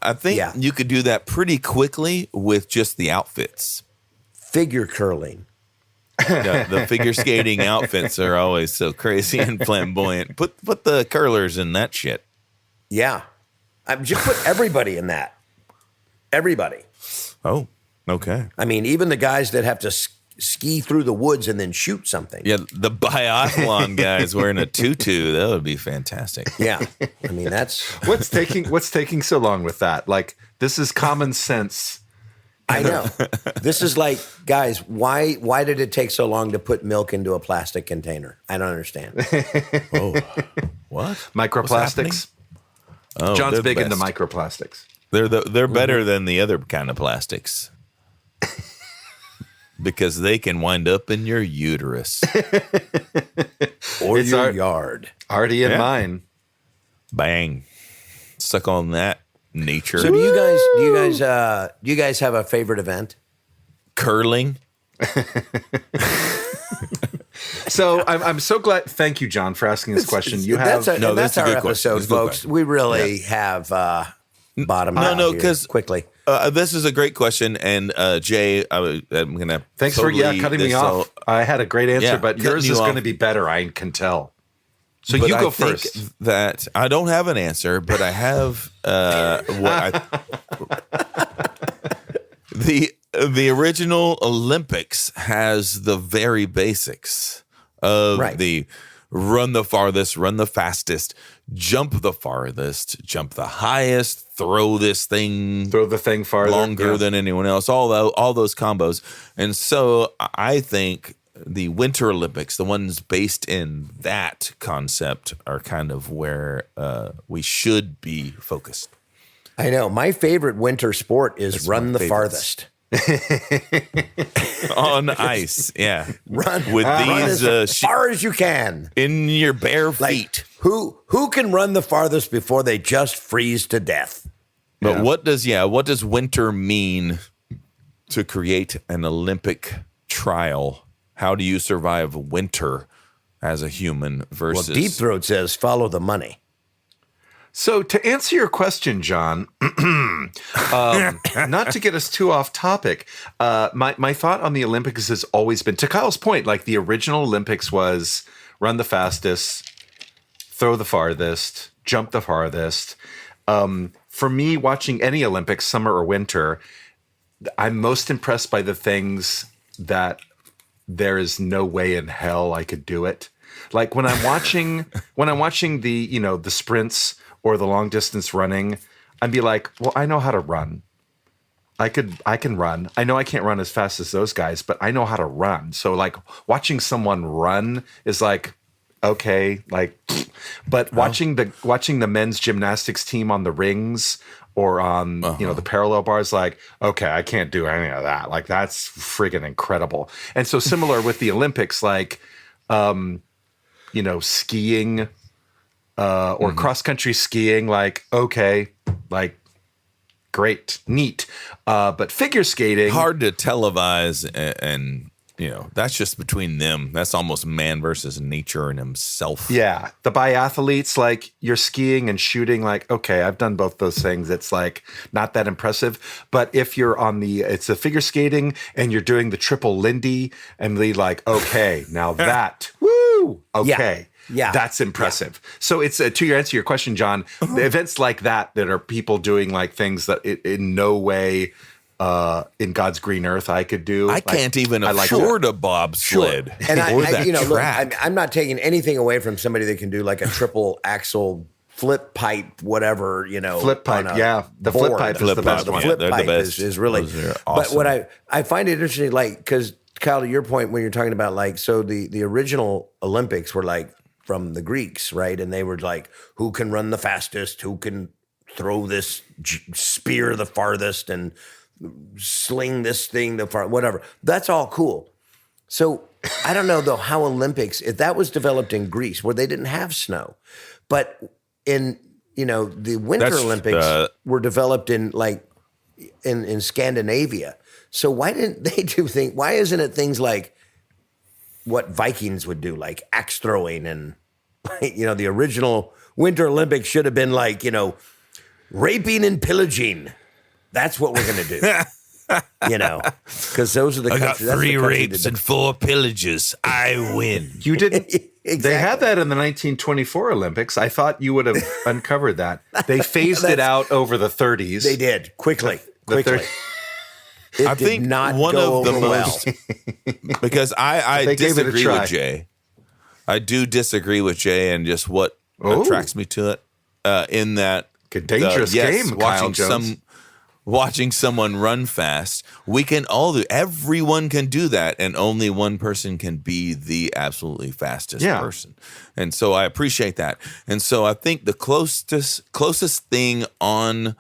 I think Yeah. you could do that pretty quickly with just the outfits. Figure curling. The figure skating outfits are always so crazy and flamboyant. Put the curlers in that shit. Yeah. Just put everybody in that. Everybody. Oh, okay. I mean, even the guys that have to ski through the woods and then shoot something. Yeah, the biathlon guys wearing a tutu, that would be fantastic. Yeah. I mean, that's. What's taking so long with that? Like, this is common sense. I know. This is like, guys, why did it take so long to put milk into a plastic container? I don't understand. Oh, what? Microplastics. Oh, John's they're the big into best. microplastics. They're better than the other kind of plastics because they can wind up in your uterus. Or It's your our- yard. Already in Yeah. mine. Bang. Suck on that, nature. So do you guys have a favorite event? Curling. So I'm so glad. Thank you, John, for asking this question. You have That's No, that's that's a our good question. episode, That's a good folks. question. We really have bottomed out No, here because quickly. This is a great question, and Jay, I'm gonna. thanks totally for cutting me off. I had a great answer, Yeah, but cutting yours you is off. going to be better. I can tell. So But you I go think first. That I don't have an answer, but I have the original Olympics has the very basics of Right. the run the farthest, run the fastest, jump the farthest, jump the highest, throw this thing Throw the thing farther. longer Yeah. than anyone else, all those combos. And so I think the Winter Olympics, the ones based in that concept, are kind of where we should be focused. I know. My favorite winter sport is run my the favorites. farthest. On ice, yeah. Run With run these as far as you can. in your bare Like, feet. who can run the farthest before they just freeze to death? But what does winter mean to create an Olympic trial? How do you survive winter as a human Well, versus Deep Throat says follow the money. So to answer your question, John, not to get us too off topic, my thought on the Olympics has always been, to Kyle's point, like the original Olympics was run the fastest, throw the farthest, jump the farthest. For me, watching any Olympics, summer or winter, I'm most impressed by the things that there is no way in hell I could do it. Like when I'm watching the, the sprints or the long distance running, I'd be like, well, I know how to run. I can run. I know I can't run as fast as those guys, but I know how to run. So like watching someone run is like, okay, like, but watching the men's gymnastics team on the rings or on, the parallel bars, like, okay, I can't do any of that. Like that's friggin' incredible. And so similar with the Olympics, like, skiing, or cross-country skiing, like, okay, like, great, neat. But figure skating... hard to televise and that's just between them. That's almost man versus nature and himself. Yeah. The biathletes, like, you're skiing and shooting, like, okay, I've done both those things. It's, like, not that impressive. But if you're on it's a figure skating and you're doing the triple Lindy and like, okay, now that, woo, okay. Yeah. That's impressive. Yeah. So it's to answer your question, John, the events like that are people doing like things that in no way in God's green earth I could do. I can't even afford a bobsled. And or that look, track. I'm not taking anything away from somebody that can do like a triple axle flip pipe, whatever, Flip pipe, yeah. The flip pipe is the best The one. flip they're the pipe best. is really, Those are but awesome. what I find it interesting, like, because Kyle, to your point, when you're talking about like, so the original Olympics were like from the Greeks, right? And they were like, who can run the fastest? Who can throw this spear the farthest and sling this thing the far, whatever. That's all cool. So I don't know though how Olympics, if that was developed in Greece where they didn't have snow, but in the Winter Olympics were developed in like in Scandinavia. So why didn't they do things? Why isn't it things like what Vikings would do, like axe throwing and the original Winter Olympics should have been like, raping and pillaging. That's what we're going to do. Because those are the I got countries. 3 rapes and 4 pillages. I win. You didn't. Exactly. They had that in the 1924 Olympics. I thought you would have uncovered that. They phased it out over the 30s. They did quickly. The I think not one go of the over most because I They gave it a disagree try. with Jay. I do disagree with Jay and just what attracts me to it. In that A dangerous game, Kyle Jones. Watching someone run fast, we can all do. Everyone can do that, and only one person can be the absolutely fastest person. And so I appreciate that. And so I think the closest thing on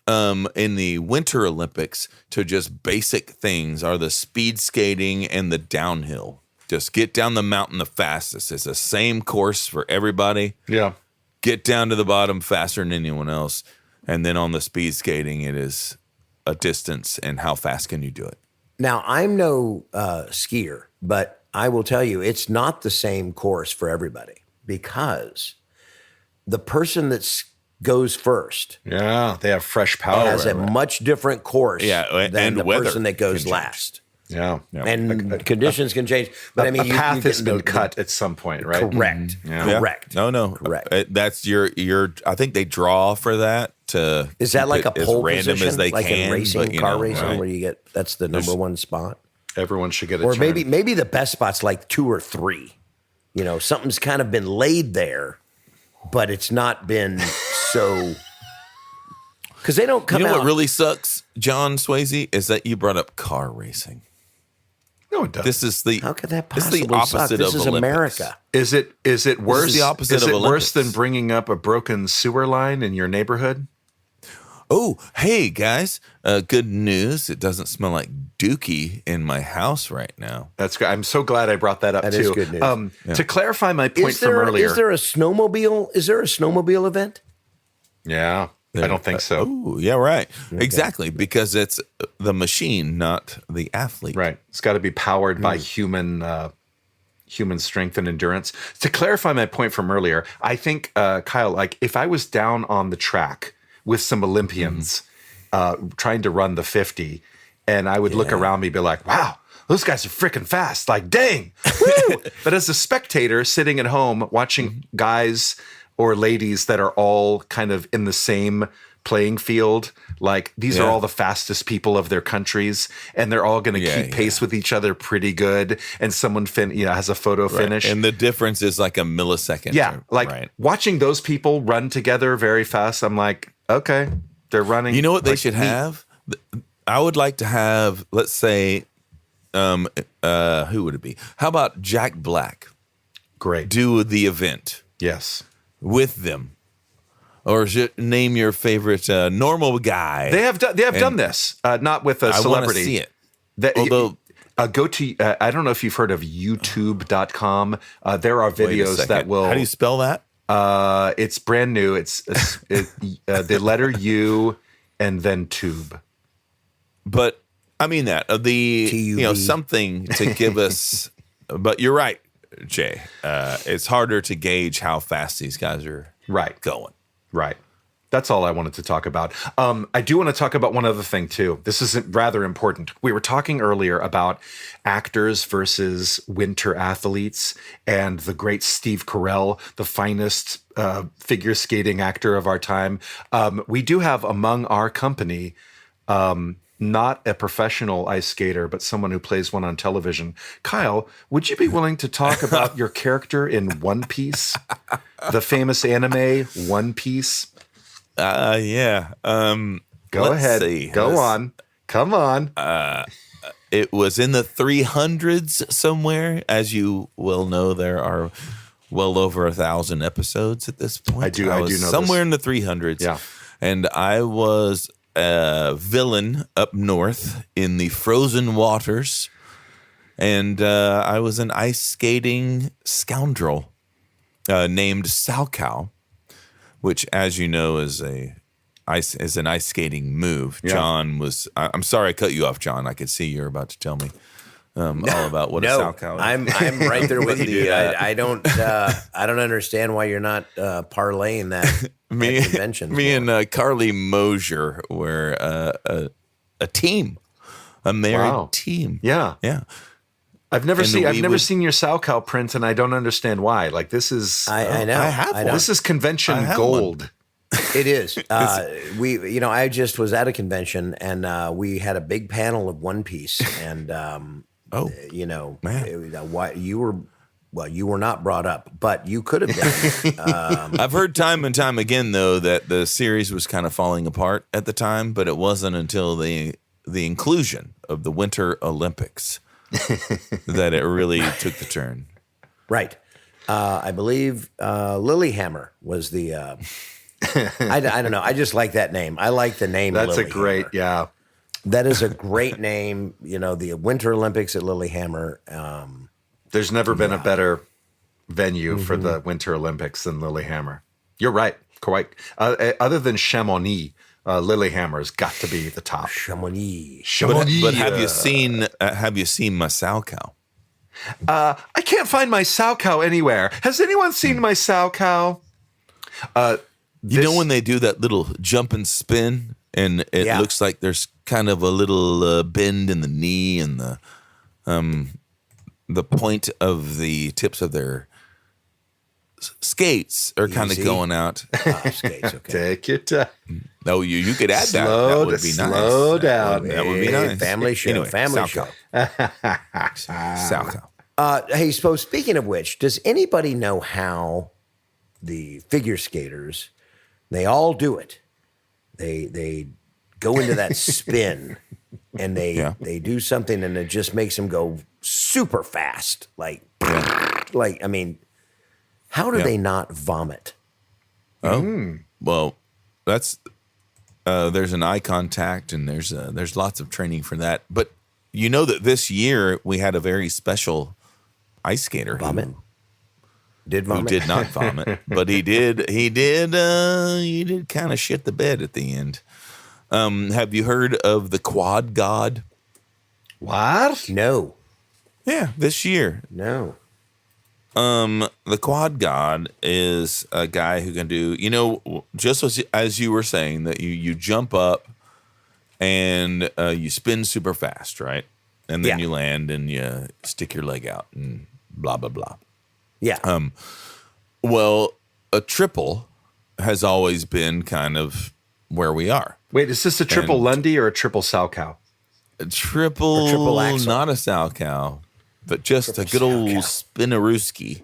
in the Winter Olympics to just basic things are the speed skating and the downhill. Just get down the mountain the fastest. It's the same course for everybody. Yeah. Get down to the bottom faster than anyone else. And then on the speed skating, it is a distance and how fast can you do it. Now, I'm no skier, but I will tell you it's not the same course for everybody because the person that goes first Yeah, they have fresh power. has a much different course than and the weather person that goes can change. last. Yeah. And conditions can change. But I mean, a path has been cut at some point, right? Correct. Yeah. Correct. No. Correct. That's your. I think they draw for that to. Is that keep like a it as pole random position, as they like can, in racing, but, car racing, right? where you get that's the number one spot? Everyone should get a Or turn. maybe the best spot's like 2 or 3. Something's kind of been laid there, but it's not been so. Because they don't come You know out. what really sucks, John Swayze, is that you brought up car racing. No, it doesn't. This is the. How could that this possibly is the opposite suck? This of is Olympics. America. Is it worse? the opposite is of it worse Olympics. than bringing up a broken sewer line in your neighborhood? Oh, hey guys! Good news. It doesn't smell like dookie in my house right now. That's good. I'm so glad I brought that up That too. is good news. To clarify my point from earlier. Is there a snowmobile? Is there a snowmobile event? Yeah, I don't think so. Oh, yeah, right. Exactly, because it's the machine, not the athlete. Right. It's got to be powered by human strength and endurance. To clarify my point from earlier, I think, Kyle, like if I was down on the track with some Olympians trying to run the 50, and I would look around me and be like, wow, those guys are freaking fast. Like, dang. Woo! But as a spectator sitting at home watching guys or ladies that are all kind of in the same playing field, like these are all the fastest people of their countries, and they're all going to keep pace with each other pretty good. And someone has a photo finish, and the difference is like a millisecond. Yeah, like watching those people run together very fast. I'm like, okay, they're running. You know what they like should me. have? I would like to have, let's say, who would it be? How about Jack Black Great. do the event Yes. with them? Or name your favorite normal guy. They have done this, not with a I want to celebrity. see it. Although go to I don't know if you've heard of YouTube.com. There are Wait a videos second. that will. How do you spell that? It's brand new. It's the letter U and then tube. But I mean that TUB. something to give us. But you're right, Jay. It's harder to gauge how fast these guys are going. Right. That's all I wanted to talk about. I do want to talk about one other thing, too. This is rather important. We were talking earlier about actors versus winter athletes and the great Steve Carell, the finest figure skating actor of our time. We do have among our company not a professional ice skater, but someone who plays one on television. Kyle, would you be willing to talk about your character in One Piece, the famous anime One Piece? Yeah. Go ahead. See. Go on. Come on. It was in the 300s somewhere. As you well know, there are well over 1,000 episodes at this point. I do know somewhere this. in the 300s. Yeah. And I was a villain up north in the frozen waters. And I was an ice skating scoundrel named Salcow, which, as you know, is an ice skating move. Yeah. John was. I'm sorry I cut you off, John. I could see you're about to tell me all about what a sow cow is. I'm right there with you, dude. I don't understand why you're not parlaying that at conventions. Me and Carly Mosier were a team, a married team. Yeah. I've never seen your sow cow print, and I don't understand why. Like, this is I know. I have one. This is convention gold. It is. I just was at a convention, and we had a big panel of One Piece, and why you were not brought up, but you could have been. I've heard time and time again, though, that the series was kind of falling apart at the time, but it wasn't until the inclusion of the Winter Olympics that it really took the turn. Right. I believe Lilyhammer was the. I don't know. I just like that name. I like the name. That's Lilyhammer. a great, yeah. That is a great name. The Winter Olympics at Lilyhammer. There's never been a better venue for the Winter Olympics than Lilyhammer. You're right. Quite. Other than Chamonix, Lilyhammer's got to be the top. Chamonix. But have you seen my sow cow? I can't find my sow cow anywhere. Has anyone seen my sow cow? You know when they do that little jump and spin, and it looks like there's kind of a little bend in the knee, and the point of the tips of their skates are kind of going out. Skates, okay. Take your time. No, you could add that. That would be nice. Slow down. That would be nice. Family show. Anyway, family show. Sow cow. Hey, so speaking of which, does anybody know how the figure skaters? They all do it. They go into that spin, and they do something, and it just makes them go super fast. Like I mean, how do they not vomit? Oh, well, that's there's an eye contact, and there's lots of training for that. But you know that this year we had a very special ice skater Vomit. Who did not vomit, but he did kind of shit the bed at the end. Have you heard of the Quad God? What? No. Yeah, this year. No. The Quad God is a guy who can do, just as you were saying, that you jump up and you spin super fast, right? And then you land and you stick your leg out and blah, blah, blah. Yeah. Well, a triple has always been kind of where we are. Wait, is this a triple Lundy or a triple sow cow? A triple axle. not a sow cow, but just Triple a good old sow cow. spinnerooski,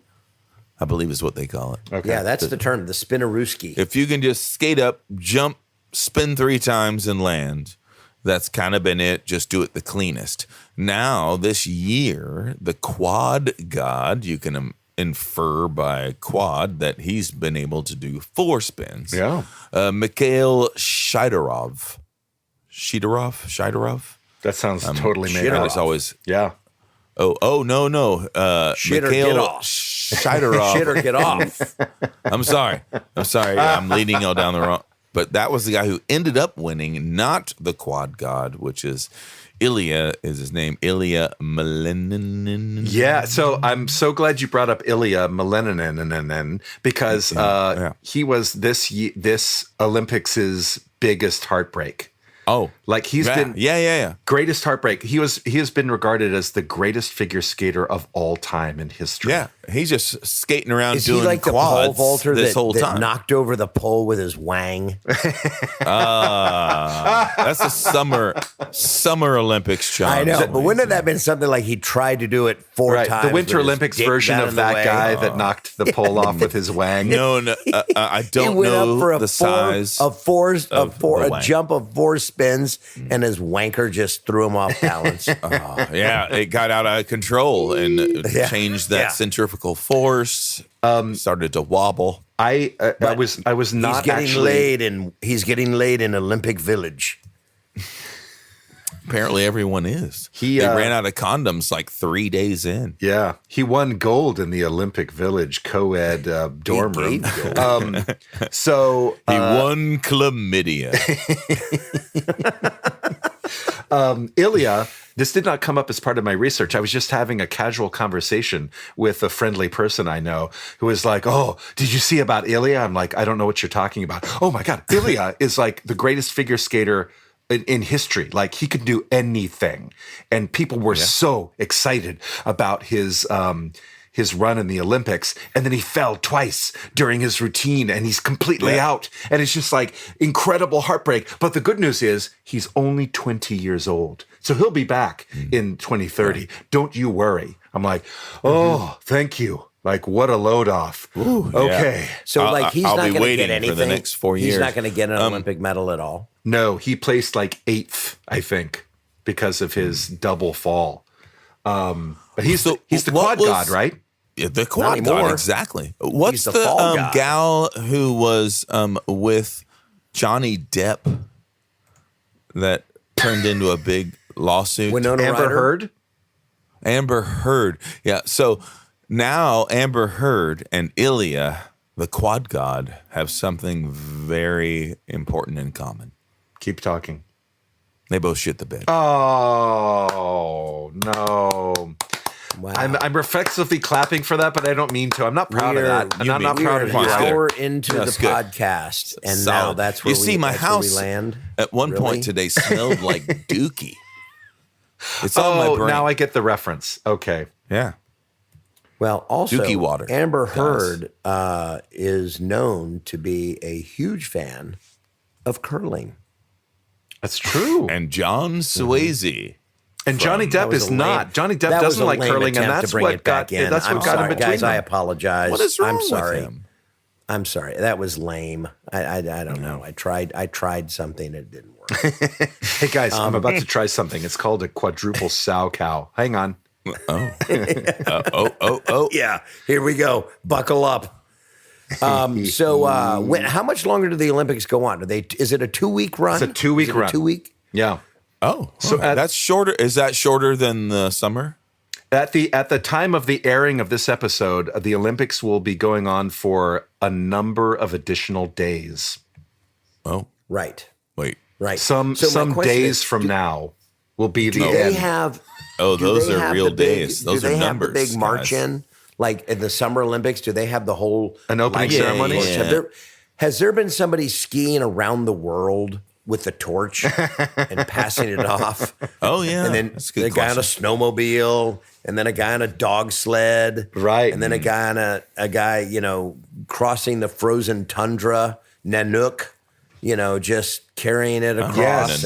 I believe is what they call it. Okay. Yeah, that's the term, the spinnerooski. If you can just skate up, jump, spin 3 times, and land, that's kind of been it. Just do it the cleanest. Now, this year, the Quad God, you can infer by quad that he's been able to do 4 spins. Yeah. Mikhail Shidorov. That sounds totally made up. It's always Yeah. no. Shitter, Mikhail get off. Shidorov. Shitter, get off. I'm sorry. I'm leading y'all down the wrong. But that was the guy who ended up winning, not the Quad God, which is Ilya is his name. Ilya Malenin. Yeah, so I'm so glad you brought up Ilya Malenin because he was this Olympics' biggest heartbreak. Oh, like he's been greatest heartbreak. He has been regarded as the greatest figure skater of all time in history. Yeah, he's just skating around Is doing he like the quads pole vaulter this that, whole that time. knocked over the pole with his wang? That's a summer Olympics challenge. I know, but wouldn't that have been something like he tried to do it 4 times? The Winter with his Olympics dick version down of in the that way? guy that knocked the pole off with his wang. No, I don't He went know up for the size a wang. jump of 4 spins, and his wanker just threw him off balance. It got out of control and changed that centrifugal force. Started to wobble. I was not He's getting laid in Olympic Village. Apparently, everyone is. They ran out of condoms like 3 days in. Yeah, he won gold in the Olympic Village co-ed dorm room. So he won chlamydia. Ilya, this did not come up as part of my research. I was just having a casual conversation with a friendly person I know who was like, "Oh, did you see about Ilya?" I'm like, "I don't know what you're talking about." Oh my God, Ilya is like the greatest figure skater in history. Like he could do anything. And people were so excited about his run in the Olympics, and then he fell twice during his routine and he's completely out. And it's just like incredible heartbreak. But the good news is he's only 20 years old. So he'll be back in 2030. Right. Don't you worry. I'm like, oh, thank you. Like, what a load off. Ooh, okay. So like he's I'll not be going to waiting get anything. for the next 4 years. He's not going to get an Olympic medal at all. No, he placed like 8th, I think, because of his double fall. But he's the quad god, right? Yeah, the quad god, exactly. What's the gal who was with Johnny Depp that turned into a big lawsuit? Amber Heard? Amber Heard. Yeah, so now Amber Heard and Ilya, the quad god, have something very important in common. Keep talking. They both shit the bed. Oh, no. Wow. I'm reflexively clapping for that, but I don't mean to. I'm not proud of that. I'm not proud of an you. hour into the podcast, and now that's where my house we land. At one point today smelled like Dookie. It's on my brain. Now I get the reference. Okay. Yeah. Well, also, Dookie water. Amber Heard is known to be a huge fan of curling. That's true. And John Swayze. And Johnny Depp is not. Johnny Depp doesn't like curling, and that's what got him between them. Guys, I apologize. What is wrong with him? I'm sorry. That was lame. I don't know. I tried something. It didn't work. Hey, guys, I'm about to try something. It's called a quadruple sow cow. Hang on. Oh. Yeah, here we go. Buckle up. How much longer do the Olympics go on? Is it a 2-week run? It's a 2-week run. 2-week? Yeah. Oh, so that's shorter. Is that shorter than the summer? At the time of the airing of this episode, the Olympics will be going on for a number of additional days. Oh, right. Wait, right. Some days from now will be the end. Those are real days. Those are numbers. Do they have the big march in? Like in the Summer Olympics, do they have the whole an opening ceremony? Yeah. Has there been somebody skiing around the world with the torch and passing it off? Oh yeah, and then a guy on a snowmobile, and then a guy on a dog sled, right? And then a guy crossing the frozen tundra, Nanook, just carrying it across.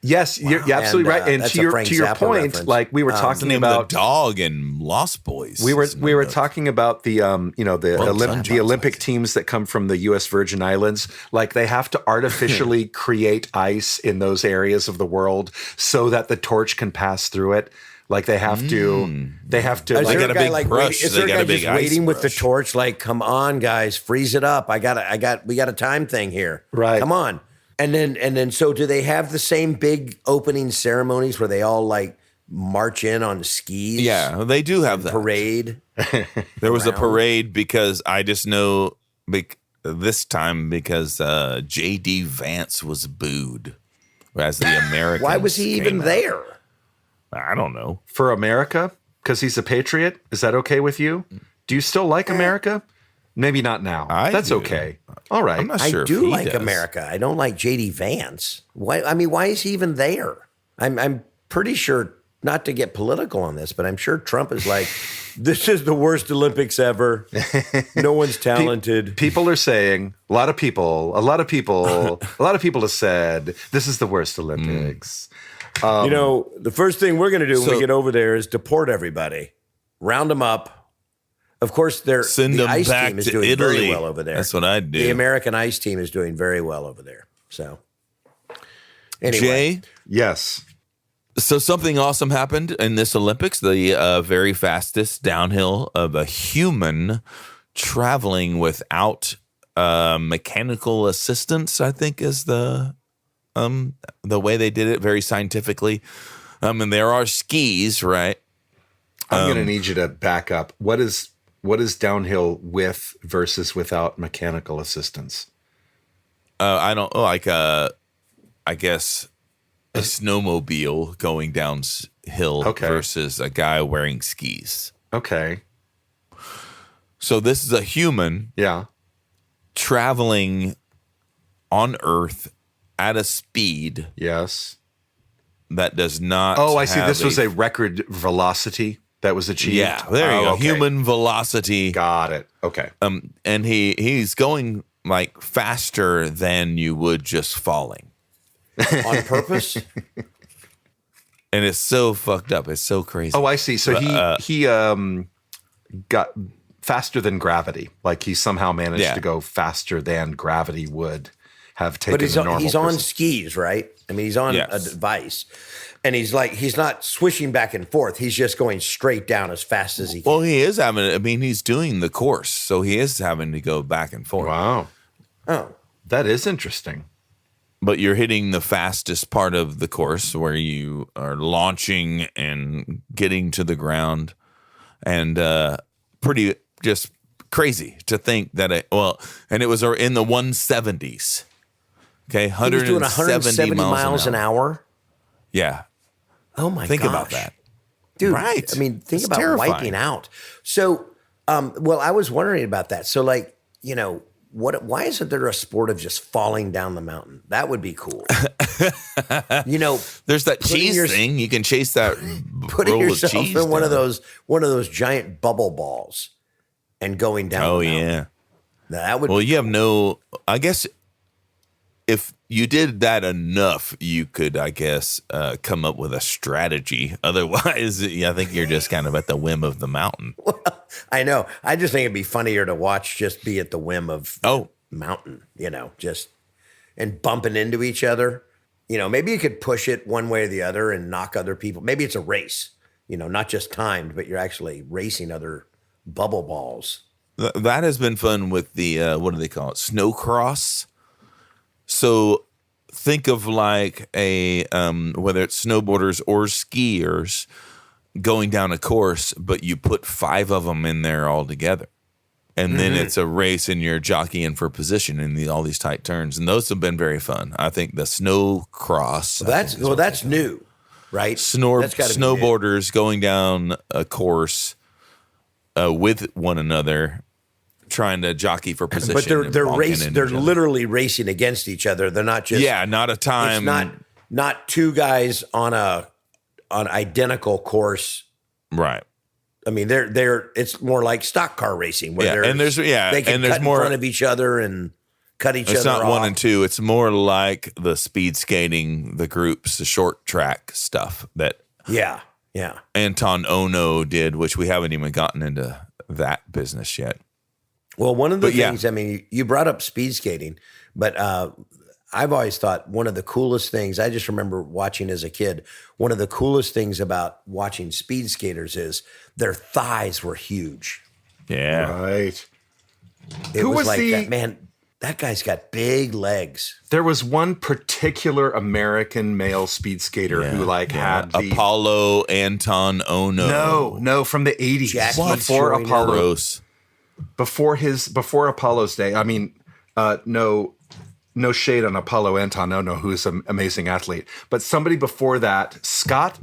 Yes, you're absolutely right. And to your point, reference. Like we were talking about the dog and Lost Boys. We were talking about the Olympic teams that come from the U.S. Virgin Islands. Like they have to artificially create ice in those areas of the world so that the torch can pass through it. Like they have to. They got a big brush. Is there a guy just waiting with the torch? Like, come on, guys, freeze it up. We got a time thing here. Right. Come on. And then, so do they have the same big opening ceremonies where they all like march in on skis? Yeah, they do have that parade. There was a parade because I just know this time because J.D. Vance was booed as the American. Why was he even there? I don't know. For America? Because he's a patriot? Is that okay with you? Do you still like America? Maybe not now. That's okay. All right. I'm not sure I do like America. I don't like J.D. Vance. Why is he even there? I'm pretty sure, not to get political on this, but I'm sure Trump is like, this is the worst Olympics ever. No one's talented. People are saying, a lot of people have said, this is the worst Olympics. The first thing we're going to do when we get over there is deport everybody, round them up. Of course, the ice team is doing very well over there. That's what I'd do. The American ice team is doing very well over there. So, anyway. Jay? Yes. So something awesome happened in this Olympics. The very fastest downhill of a human traveling without mechanical assistance, I think is the way they did it, very scientifically. And there are skis, right? I'm going to need you to back up. What is downhill with versus without mechanical assistance? I don't like. I guess a snowmobile going downhill versus a guy wearing skis. Okay. So this is a human traveling on Earth at a speed that does not I see. This was a record velocity that was achieved. Yeah, there you go. Okay. Human velocity. Got it. Okay. And he's going like faster than you would just falling. On purpose? And it's so fucked up. It's so crazy. Oh, I see. So he got faster than gravity. Like he somehow managed to go faster than gravity would have taken a normal he's person. on skis, right? I mean, he's on a device. And he's not swishing back and forth. He's just going straight down as fast as he can. Well, he is he's doing the course. So he is having to go back and forth. Wow. Oh. That is interesting. But you're hitting the fastest part of the course where you are launching and getting to the ground. And pretty just crazy to think that and it was in the 170s. Okay, 170 he was doing 170 miles an hour? Yeah. Oh my god! Think about that, dude. Right? I mean, think about terrifying. wiping out. So, I was wondering about that. So, like, why isn't there a sport of just falling down the mountain? That would be cool. There's that cheese thing. You can chase that. Putting roll yourself of cheese in one down. of those giant bubble balls and going down. Oh the mountain. yeah. That would. Well, you have no. I guess if you did that enough, you could, I guess, come up with a strategy. Otherwise, I think you're just kind of at the whim of the mountain. Well, I know. I just think it'd be funnier to watch just be at the whim of the mountain, just and bumping into each other. Maybe you could push it one way or the other and knock other people. Maybe it's a race, not just timed, but you're actually racing other bubble balls. That has been fun with the, what do they call it? Snow cross. So think of like a, whether it's snowboarders or skiers going down a course, but you put 5 of them in there all together. And then it's a race and you're jockeying for position in all these tight turns. And those have been very fun. I think the snow cross. That's new, right? Snowboarders going down a course with one another, trying to jockey for position. But they're literally racing against each other. They're not just not a time. It's not two guys on an identical course. Right. I mean, it's more like stock car racing where they can cut in front of each other and cut each other off. It's not 1 and 2. It's more like the speed skating, the groups, the short track stuff that Anton Ono did, which we haven't even gotten into that business yet. Well, one of the things, I mean, you brought up speed skating, but I've always thought one of the coolest things, I just remember watching as a kid, one of the coolest things about watching speed skaters is their thighs were huge. Yeah. Right. It was like that, man, that guy's got big legs. There was one particular American male speed skater who had the Apollo Anton Ono. No, from the 80s. Before Apollo. Before Apollo's day. I mean, no shade on Apollo Anton Ono, who is an amazing athlete, but somebody before that, Scott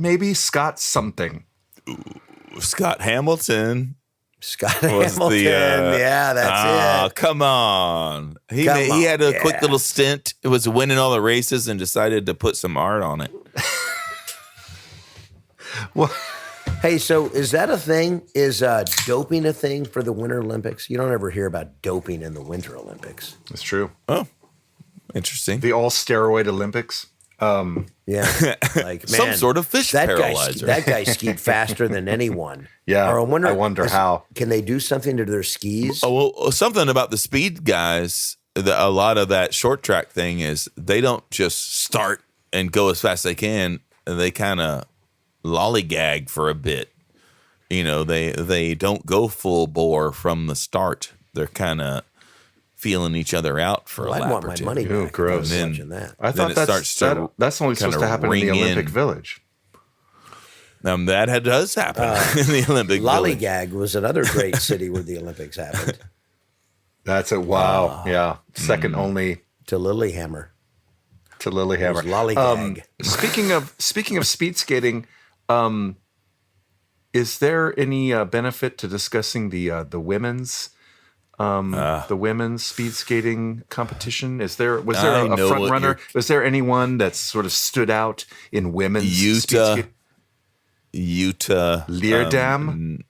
something. Scott Hamilton. Yeah, that's it. Come on. He had a quick little stint. It was winning all the races and decided to put some art on it. Well, hey, so is that a thing? Is doping a thing for the Winter Olympics? You don't ever hear about doping in the Winter Olympics. That's true. Oh, interesting. The all-steroid Olympics. Yeah, like, man, some sort of fish paralyzer. That guy skied faster than anyone. Yeah, or I wonder how. Can they do something to their skis? Oh, well, something about the speed guys. A lot of that short track thing is they don't just start and go as fast as they can. They kind of lollygag for a bit. They don't go full bore from the start. They're kind of feeling each other out for a lap I'd want or my two. money back. Ooh, gross. Watching that. I thought that's only supposed to happen in the Olympic Village. That does happen in the Olympic Village. Lollygag was another great city where the Olympics happened. That's it. Wow. Yeah. Second only to Lillehammer. to Lilyhammer. Lollygag. Speaking of speed skating, is there any benefit to discussing the women's speed skating competition? Was there a front runner? Was there anyone that sort of stood out in women's speed skating? Leerdam?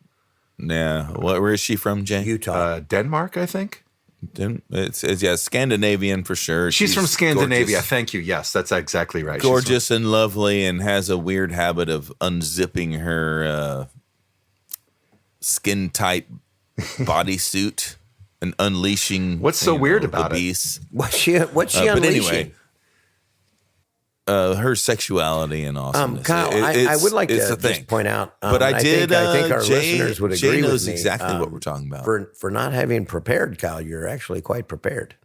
Where is she from, Jay? Utah. Denmark, I think. It's Scandinavian for sure. She's from Scandinavia. Gorgeous. Thank you. Yes, that's exactly right. Gorgeous and lovely, and has a weird habit of unzipping her skin-tight bodysuit and unleashing. What's so weird about the beast. What's she unleashing? But anyway, her sexuality and awesomeness. Kyle, I would like to just point out, but I think our listeners would agree Jay knows with me, exactly what we're talking about. For not having prepared, Kyle, you're actually quite prepared.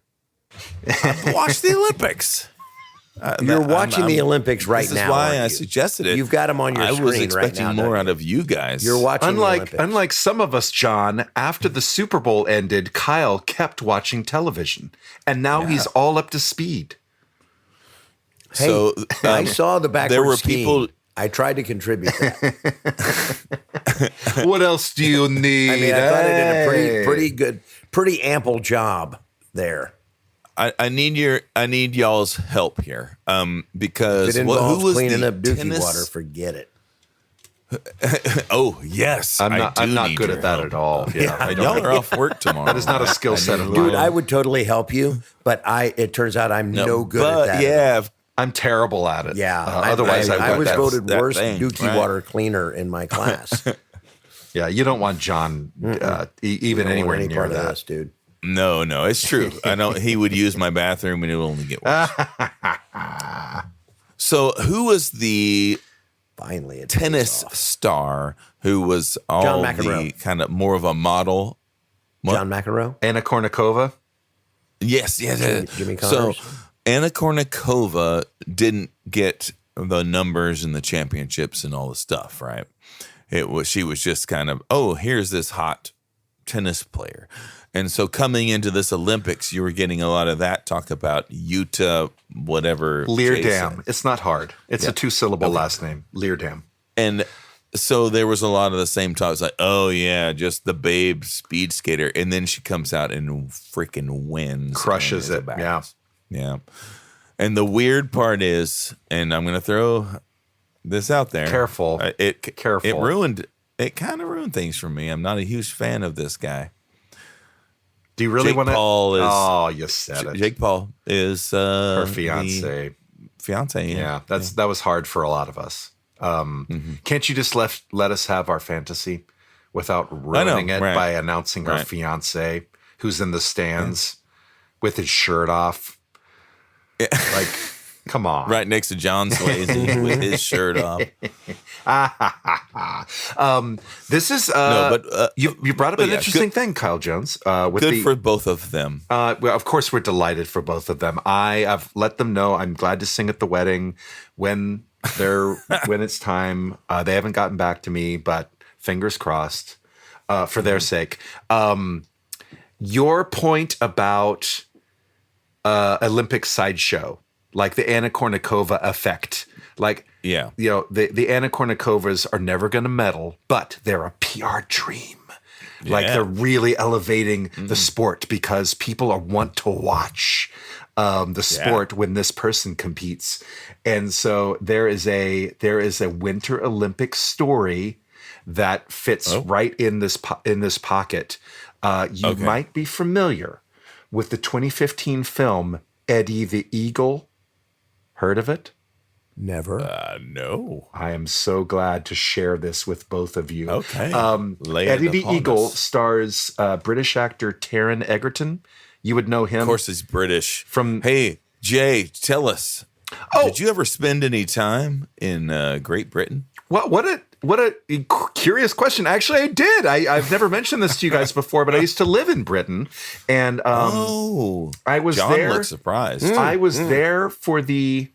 Watch the Olympics. You're watching the Olympics right now. This is why I you? suggested it. You've got them on your screen right now. I was expecting more out of you guys. You're watching the Olympics. Unlike some of us, John, after the Super Bowl ended, Kyle kept watching television, and now he's all up to speed. Hey, so I saw the backward there were skiing. people. I tried to contribute that. What else do you need? I mean, I thought I did a pretty good, pretty ample job there. I need y'all's help here, because If it involves who was cleaning the up dookie tennis? water, forget it. Oh yes, I'm not need good your at that help. at all. Yeah, Y'all are off work tomorrow. That is not a skill set of mine. Dude, I would totally help you, but it turns out I'm no good at that. Yeah, I'm terrible at it. Yeah. Otherwise, I was voted that worst thing, dookie right? water cleaner in my class. Yeah, you don't want John even anywhere any near part that. of this, dude. No, it's true. I know he would use my bathroom and it will only get worse. So, who was the Finally, it tennis pays off. star who was all John the McEnroe. kind of more of a model? John McEnroe? Anna Kournikova. Yes. Jimmy So, Connors? Anna Kournikova didn't get the numbers and the championships and all the stuff, right? She was just kind of, here's this hot tennis player. And so coming into this Olympics, you were getting a lot of that talk about Utah, whatever. Leerdam. It's not hard. It's a 2-syllable last name. Leerdam. And so there was a lot of the same talk. It's like, just the babe speed skater. And then she comes out and freaking wins. Crushes it. Yeah. Yeah. And the weird part is, and I'm going to throw this out there. Careful. Careful. It kind of ruined things for me. I'm not a huge fan of this guy. Do you really want to? Oh, you said it. Jake Paul is her fiance. Fiance, yeah. That was hard for a lot of us. Can't you just let us have our fantasy without ruining it by announcing our fiance who's in the stands with his shirt off? Like, come on. Right next to John Swayze with his shirt off. This is you brought up an interesting thing, Kyle Jones. Good for both of them. Well, of course, we're delighted for both of them. I've let them know I'm glad to sing at the wedding when it's time. They haven't gotten back to me, but fingers crossed for their sake. Your point about Olympic sideshow, like the Anna Kournikova effect. Like, the Anna Kournikovas are never going to medal, but they're a PR dream. Yeah. Like, they're really elevating the sport because people want to watch the sport when this person competes. And so there is a Winter Olympics story that fits right in this pocket. You might be familiar with the 2015 film Eddie the Eagle. Heard of it? Never. No. I am so glad to share this with both of you. Okay. Eddie the Eagle stars British actor Taron Egerton. You would know him. Of course he's British. From Hey, Jay, tell us. Did you ever spend any time in Great Britain? What a curious question. Actually, I did. I've never mentioned this to you guys before, but I used to live in Britain, and I was John there. Looks surprised. I was there for the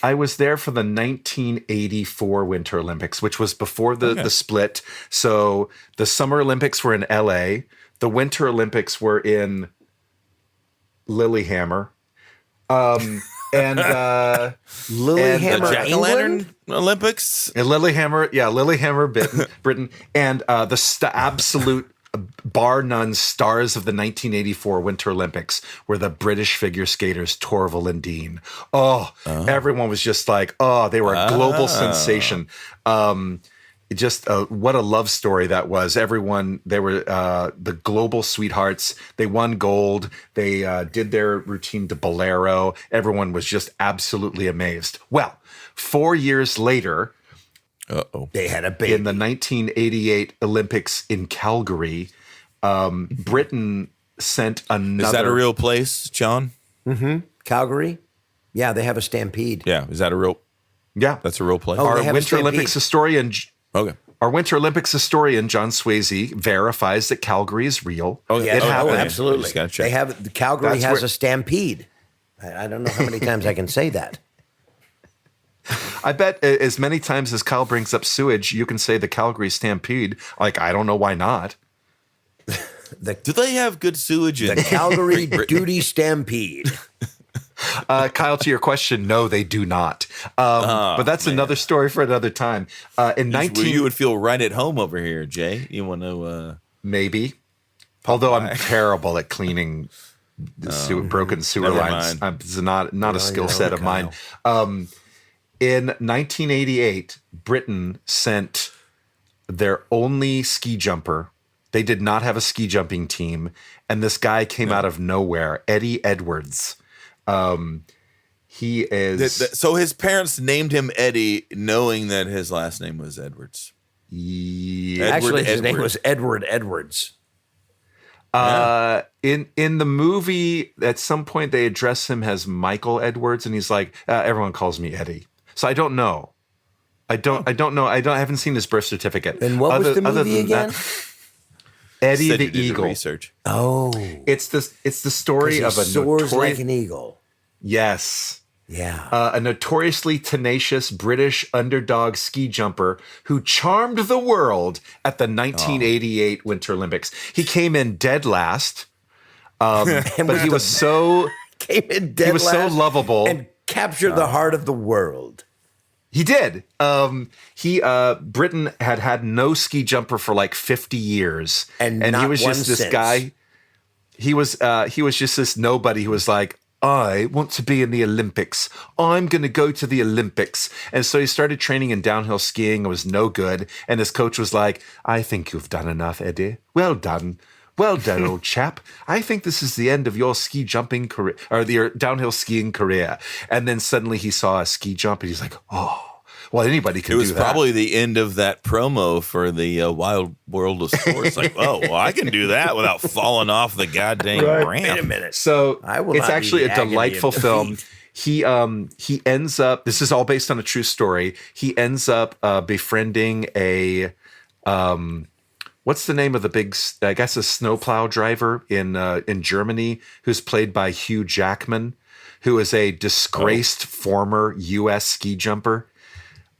1984 Winter Olympics, which was before the split. So the Summer Olympics were in LA. The Winter Olympics were in Lilyhammer. and Lilyhammer, The Jack-o'-lantern Olympics. And Lilyhammer, Britain, and the absolute bar none stars of the 1984 Winter Olympics were the British figure skaters Torvill and Dean. Everyone was just like, they were a global sensation. What a love story that was. Everyone, they were the global sweethearts. They won gold. They did their routine to Bolero. Everyone was just absolutely amazed. Well, 4 years later, they had a baby. In the 1988 Olympics in Calgary, Britain sent another. Is that a real place, John? Mm-hmm. Calgary? Yeah, they have a stampede. Yeah, is that a real? Yeah, that's a real place. Our Winter Olympics historian. Okay. Our Winter Olympics historian John Swayze verifies that Calgary is real. Oh yeah, it happened. Absolutely. They have Calgary has a stampede. I don't know how many times I can say that. I bet as many times as Kyle brings up sewage, you can say the Calgary Stampede. Like, I don't know why not. Do they have good sewage in the Calgary Duty Stampede? Kyle, to your question, no, they do not. But that's another story for another time. You would feel right at home over here, Jay. You want to maybe? Although I'm terrible at cleaning broken sewer lines. It's not a skill set of mine. In 1988, Britain sent their only ski jumper. They did not have a ski jumping team, and this guy came out of nowhere, Eddie Edwards. He is so his parents named him Eddie, knowing that his last name was Edwards. Yeah. Actually, his name was Edward Edwards. In the movie, at some point they address him as Michael Edwards, and he's like, everyone calls me Eddie. So I don't know. I haven't seen his birth certificate. And what was the movie again? Eddie the Eagle. Research. Oh, it's the story of a soars like an eagle. Yes. Yeah. A notoriously tenacious British underdog ski jumper who charmed the world at the 1988 Winter Olympics. He came in dead last, but he was so so lovable and captured the heart of the world. He did. Britain had no ski jumper for like 50 years, and he was just this guy. He was just this nobody who was like, I want to be in the Olympics. I'm going to go to the Olympics. And so he started training in downhill skiing. It was no good. And his coach was like, I think you've done enough, Eddie. Well done. Well done, old chap. I think this is the end of your ski jumping career, or your downhill skiing career. And then suddenly he saw a ski jump and he's like, oh, well, anybody can do that. It was probably the end of that promo for the Wild World of Sports. Like, oh, well, I can do that without falling off the goddamn ramp. Wait a minute. So it's actually a delightful film. He ends up, this is all based on a true story. He ends up befriending a, what's the name of the big, I guess a snowplow driver in Germany who's played by Hugh Jackman, who is a disgraced former U.S. ski jumper.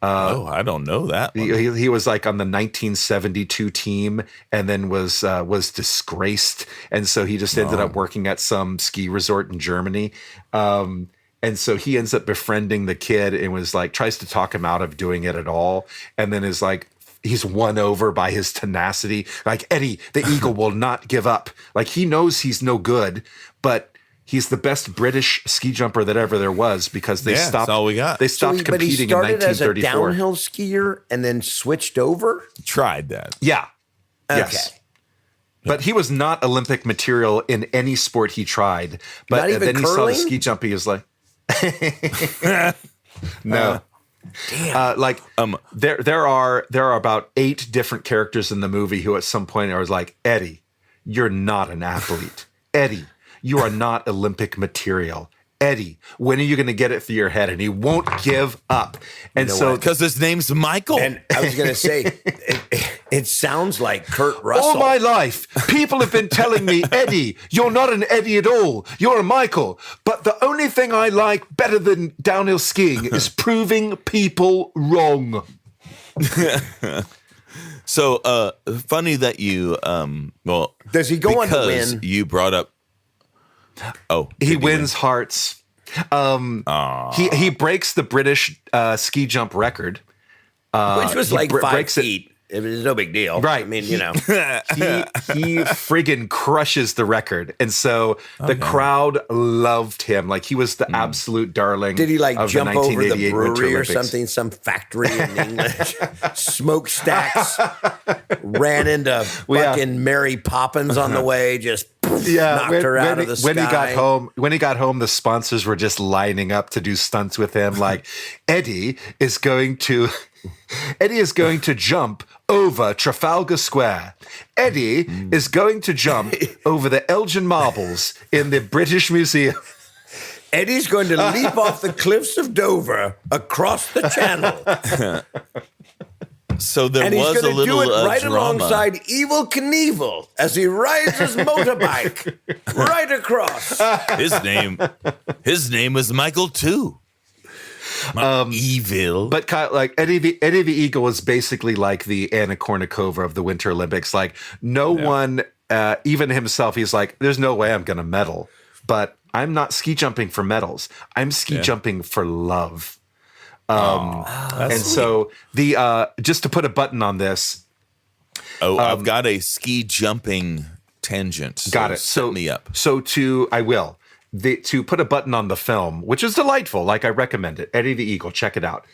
I don't know that one. He was like on the 1972 team and then was disgraced. And so he just ended up working at some ski resort in Germany. And so he ends up befriending the kid and was like, tries to talk him out of doing it at all. And then is like, he's won over by his tenacity. Like, Eddie, the Eagle will not give up. Like, he knows he's no good, but he's the best British ski jumper that ever there was because they stopped. That's all we got. They stopped competing in 1934. But he started as a downhill skier and then switched over? Tried that. Yeah. Okay. Yes. But he was not Olympic material in any sport he tried. But not even then curling? he saw the ski jump. He was like, no. Damn. There are about 8 different characters in the movie who at some point I was like, Eddie, you're not an athlete. Eddie, you are not Olympic material. Eddie, when are you going to get it through your head? And he won't give up. And so, because his name's Michael. And I was going to say, it sounds like Kurt Russell. All my life, people have been telling me, Eddie, you're not an Eddie at all. You're a Michael. But the only thing I like better than downhill skiing is proving people wrong. So, funny that you, does he go on to win? You brought up. Oh, he wins hearts. He breaks the British ski jump record, which was like 5 feet. It was no big deal. Right. I mean, he friggin' crushes the record. And so the crowd loved him. Like, he was the absolute darling. Did he like of jump the over the 1988 Winter brewery or Olympics. something? Some factory in England, smokestacks, ran into fucking Mary Poppins on the way, just knocked her out of the sky. When he got home, the sponsors were just lining up to do stunts with him. Like, Eddie is going to jump over Trafalgar Square. Eddie is going to jump over the Elgin Marbles in the British Museum. Eddie's going to leap off the cliffs of Dover across the channel. So there and was he's a going to do little it right drama. alongside Evel Knievel as he rides his motorbike right across. His name was Michael too. Evil. But like Eddie the Eagle was basically like the Anna Kournikova of the Winter Olympics. Like, no one, even himself, he's like, there's no way I'm going to medal. But I'm not ski jumping for medals. I'm ski jumping for love. And sweet. so the just to put a button on this. I've got a ski jumping tangent. So got it. Set me up. So I will. To put a button on the film, which is delightful, like I recommend it. Eddie the Eagle, check it out.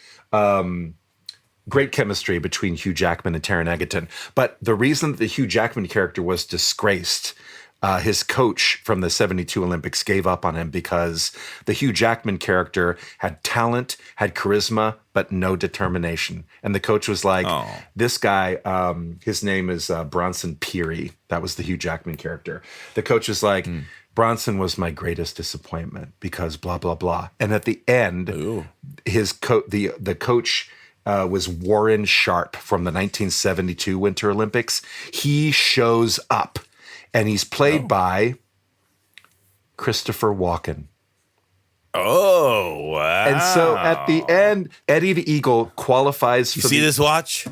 Great chemistry between Hugh Jackman and Taron Egerton. But the reason that the Hugh Jackman character was disgraced, his coach from the 72 Olympics gave up on him because the Hugh Jackman character had talent, had charisma, but no determination. And the coach was like, this guy, his name is Bronson Peary. That was the Hugh Jackman character. The coach was like, Bronson was my greatest disappointment because blah, blah, blah. And at the end, the coach was Warren Sharp from the 1972 Winter Olympics. He shows up, and he's played by Christopher Walken. Oh, wow. And so at the end, Eddie the Eagle qualifies for this watch?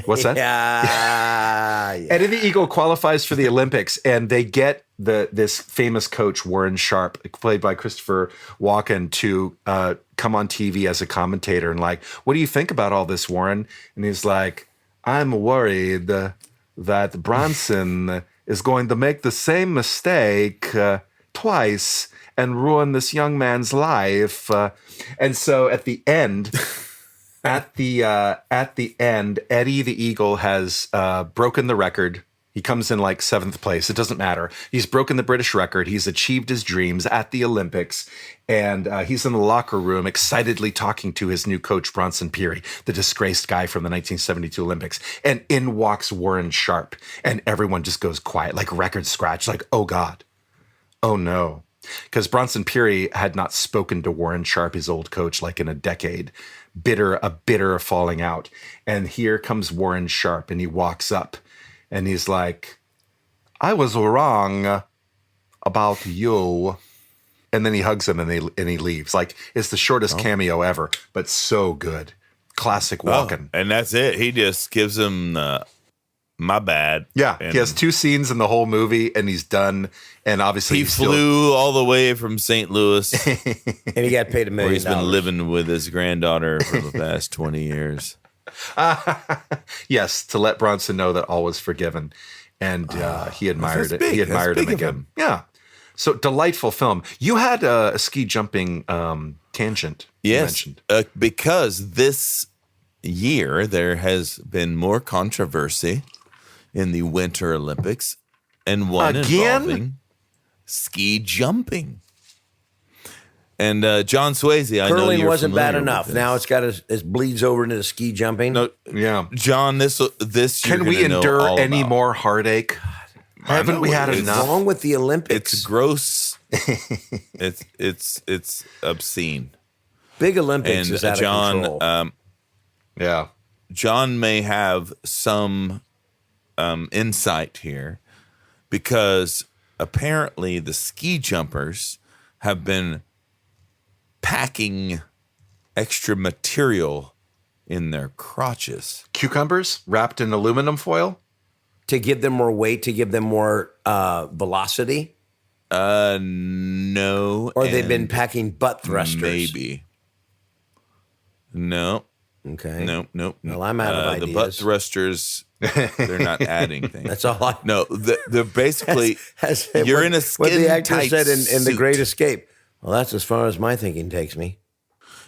What's that? Yeah. Eddie the Eagle qualifies for the Olympics, and they get this famous coach, Warren Sharp, played by Christopher Walken, to come on TV as a commentator and like, what do you think about all this, Warren? And he's like, I'm worried that Bronson is going to make the same mistake twice and ruin this young man's life. And so at the end, Eddie the Eagle has broken the record. He comes in like 7th place. It doesn't matter. He's broken the British record. He's achieved his dreams at the Olympics. And he's in the locker room excitedly talking to his new coach, Bronson Peary, the disgraced guy from the 1972 Olympics. And in walks Warren Sharp. And everyone just goes quiet, like record scratch, like, oh God, oh no. Because Bronson Peary had not spoken to Warren Sharp, his old coach, like in a decade. A bitter falling out. And here comes Warren Sharp, and he walks up, and he's like, I was wrong about you. And then he hugs him, and he leaves. Like, it's the shortest cameo ever, but so good. Classic Walken. And that's it. He just gives him my bad. Yeah, and he has 2 scenes in the whole movie, and he's done. And obviously, he flew all the way from St. Louis. And he got paid $1 million. Where he's been living with his granddaughter for the past 20 years. Yes, to let Bronson know that all was forgiven, and he admired it. He admired him again. Yeah. So delightful film. You had a ski jumping tangent. Yes, you mentioned. Because this year there has been more controversy in the Winter Olympics, and one involving ski jumping. And John Swayze, I know curling you're wasn't bad familiar enough. with this. Now it's got it bleeds over into the ski jumping. No, Yeah. John, this Can we endure any more heartache? Haven't we had What's enough? wrong with the Olympics? It's gross. it's obscene. Big Olympics And is out John, of control. Yeah. John may have some insight here, because apparently the ski jumpers have been packing extra material in their crotches. Cucumbers wrapped in aluminum foil? To give them more weight, to give them more velocity. No. Or they've been packing butt thrusters. Maybe. No. Okay. Nope. Well, I'm out of ideas. The butt thrusters, they're not adding things. That's all I... No, they're basically, you're in a what the actor skin-tight said in The suit. Great Escape. Well, that's as far as my thinking takes me.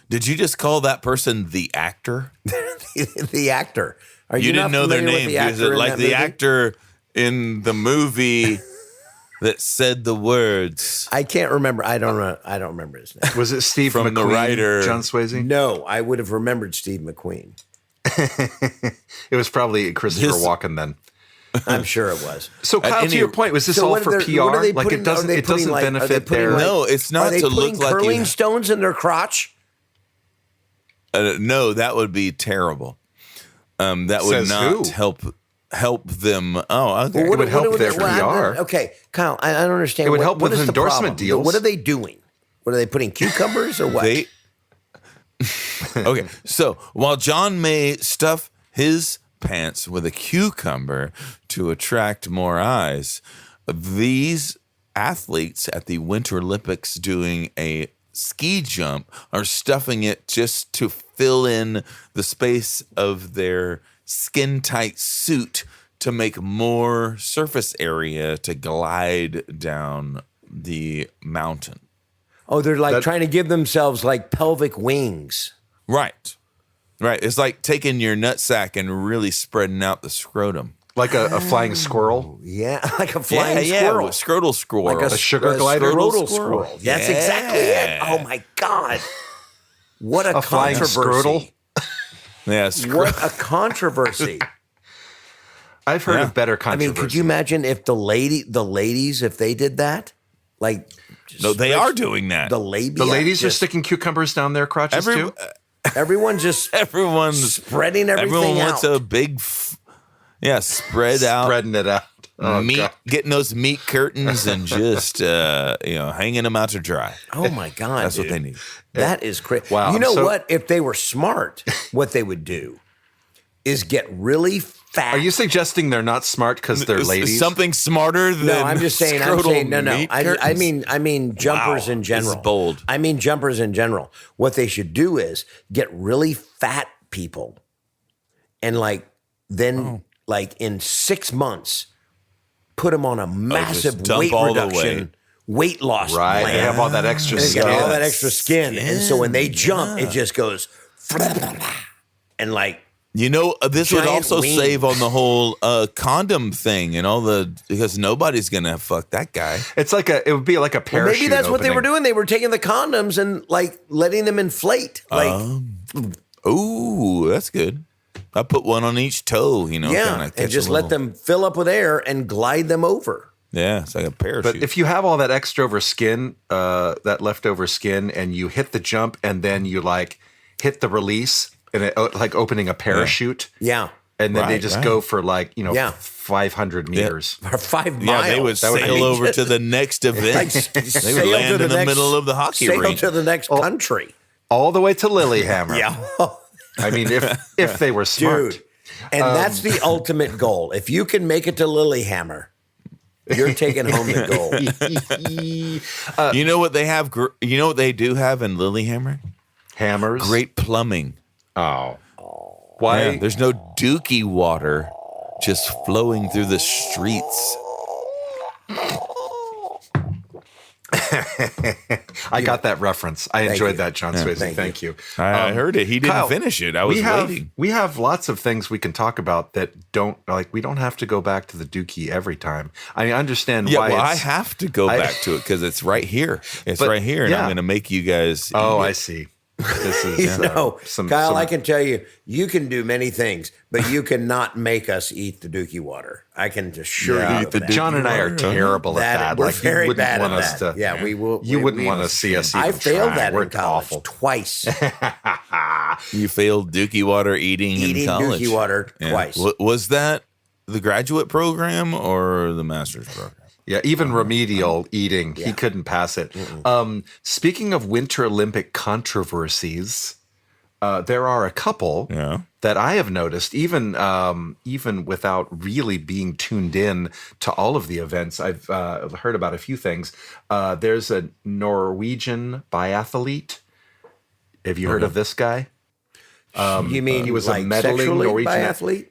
Did you just call that person the actor? The actor. Are You didn't not know their familiar with name. the Is actor it in like that the movie? actor in the movie that said the words? I can't remember. I don't remember his name. Was it Steve From McQueen, the writer. John Swayze? No, I would have remembered Steve McQueen. It was probably Christopher Walken then. I'm sure it was. So Kyle, to your point, was this So all what for are they- PR? what are they Like putting- it doesn't are they putting, like- are they benefit putting, their. like- No, it's not Are they to putting look like curling you. stones in their crotch? No, that would be terrible. That would Says not who? help them. Oh, okay. It would help their PR. Okay, Kyle, I don't understand. It would help what with is the endorsement problem? deals. What are they doing? What are they putting cucumbers or what? They okay. So while John may stuff his pants with a cucumber to attract more eyes, these athletes at the Winter Olympics doing a ski jump are stuffing it just to fill in the space of their skin tight suit to make more surface area to glide down the mountain. Oh, they're like trying to give themselves like pelvic wings. Right. It's like taking your nutsack and really spreading out the scrotum. Like a flying squirrel. Yeah, like a flying squirrel. squirrel. Scrotal squirrel. Like a sugar glider? Scrotal squirrel. That's exactly it. Oh my God. What a flying controversy. Yeah, What a controversy. I've heard of better I controversy. mean, could you imagine if the ladies, if they did that? Like, No, they are doing that. the labia. the ladies are just- sticking cucumbers down their crotches too? Everyone just Everyone's spreading everything everyone out. wants a big, spread out Spreading it out. Oh, meat, God. getting those meat curtains and just hanging them out to dry. Oh my God. That's what dude. they need. That is crazy. Wow, You know so- what? If they were smart, what they would do is get really fat. Are you suggesting they're not smart because they're Is ladies? something smarter than No, I'm just saying. No. meat I curtains? mean jumpers Wow, in this general. is bold. I mean jumpers in general. What they should do is get really fat people, and then in 6 months, put them on a massive dump weight all the reduction, weight loss Right. plan. They have all that extra And it's skin. got all that extra skin, and so when they jump, it just goes, and like. This would Giant also wings. save on the whole condom thing and all because nobody's gonna fuck that guy. It's like it would be like a Well, parachute. maybe that's what they were opening. doing. They were taking the condoms and like letting them inflate. Like, Ooh, that's good. I put one on each toe, yeah, kinda catch and just a let little- them fill up with air and glide them over. Yeah, it's like a parachute. But if you have all that extra over skin, that leftover skin, and you hit the jump and then you hit the release and it like opening a parachute. Yeah, And then they Right, just right. go for 500 meters. for 5 miles. they would That would sail be over to the next event. They Sail would land to in the next- middle of the hockey sail rink. to the next country. All the way to Lilyhammer. Yeah, I mean, if they were smart. dude, and that's the ultimate goal. If you can make it to Lilyhammer, you're taking home the gold. You know what they have? You know what they do have in Lilyhammer? Hammers. Great plumbing. Oh. Why? Yeah, there's no dookie water just flowing through the streets. I got that reference. I enjoyed you. that, John Swayze. thank Thank you. I heard it. He didn't Kyle, finish it. I was waiting. We have lots of things we can talk about that don't we don't have to go back to the Dookie every time. I understand Yeah, why well, I it's, have to go back to it because it's right here. It's But, right here, and yeah. I'm going to make you guys. Oh, eat I it. see. This is Kyle, I can tell you, you can do many things, but you cannot make us eat the Dookie water. I can assure Yeah, you of that. John and I are terrible at that. We're Like, you very wouldn't bad want at us that. to. Yeah, we will. You wouldn't we- want to see us. I even failed try. that We're in college awful. twice. You failed Dookie water eating in college. Dookie water Yeah. twice. Was that the graduate program or the master's program? Yeah, even remedial eating, he couldn't pass it. Speaking of Winter Olympic controversies, there are a couple that I have noticed, even without really being tuned in to all of the events. I've heard about a few things. There's a Norwegian biathlete. Have you heard of this guy? You mean he was like a medaling sexually Norwegian biathlete?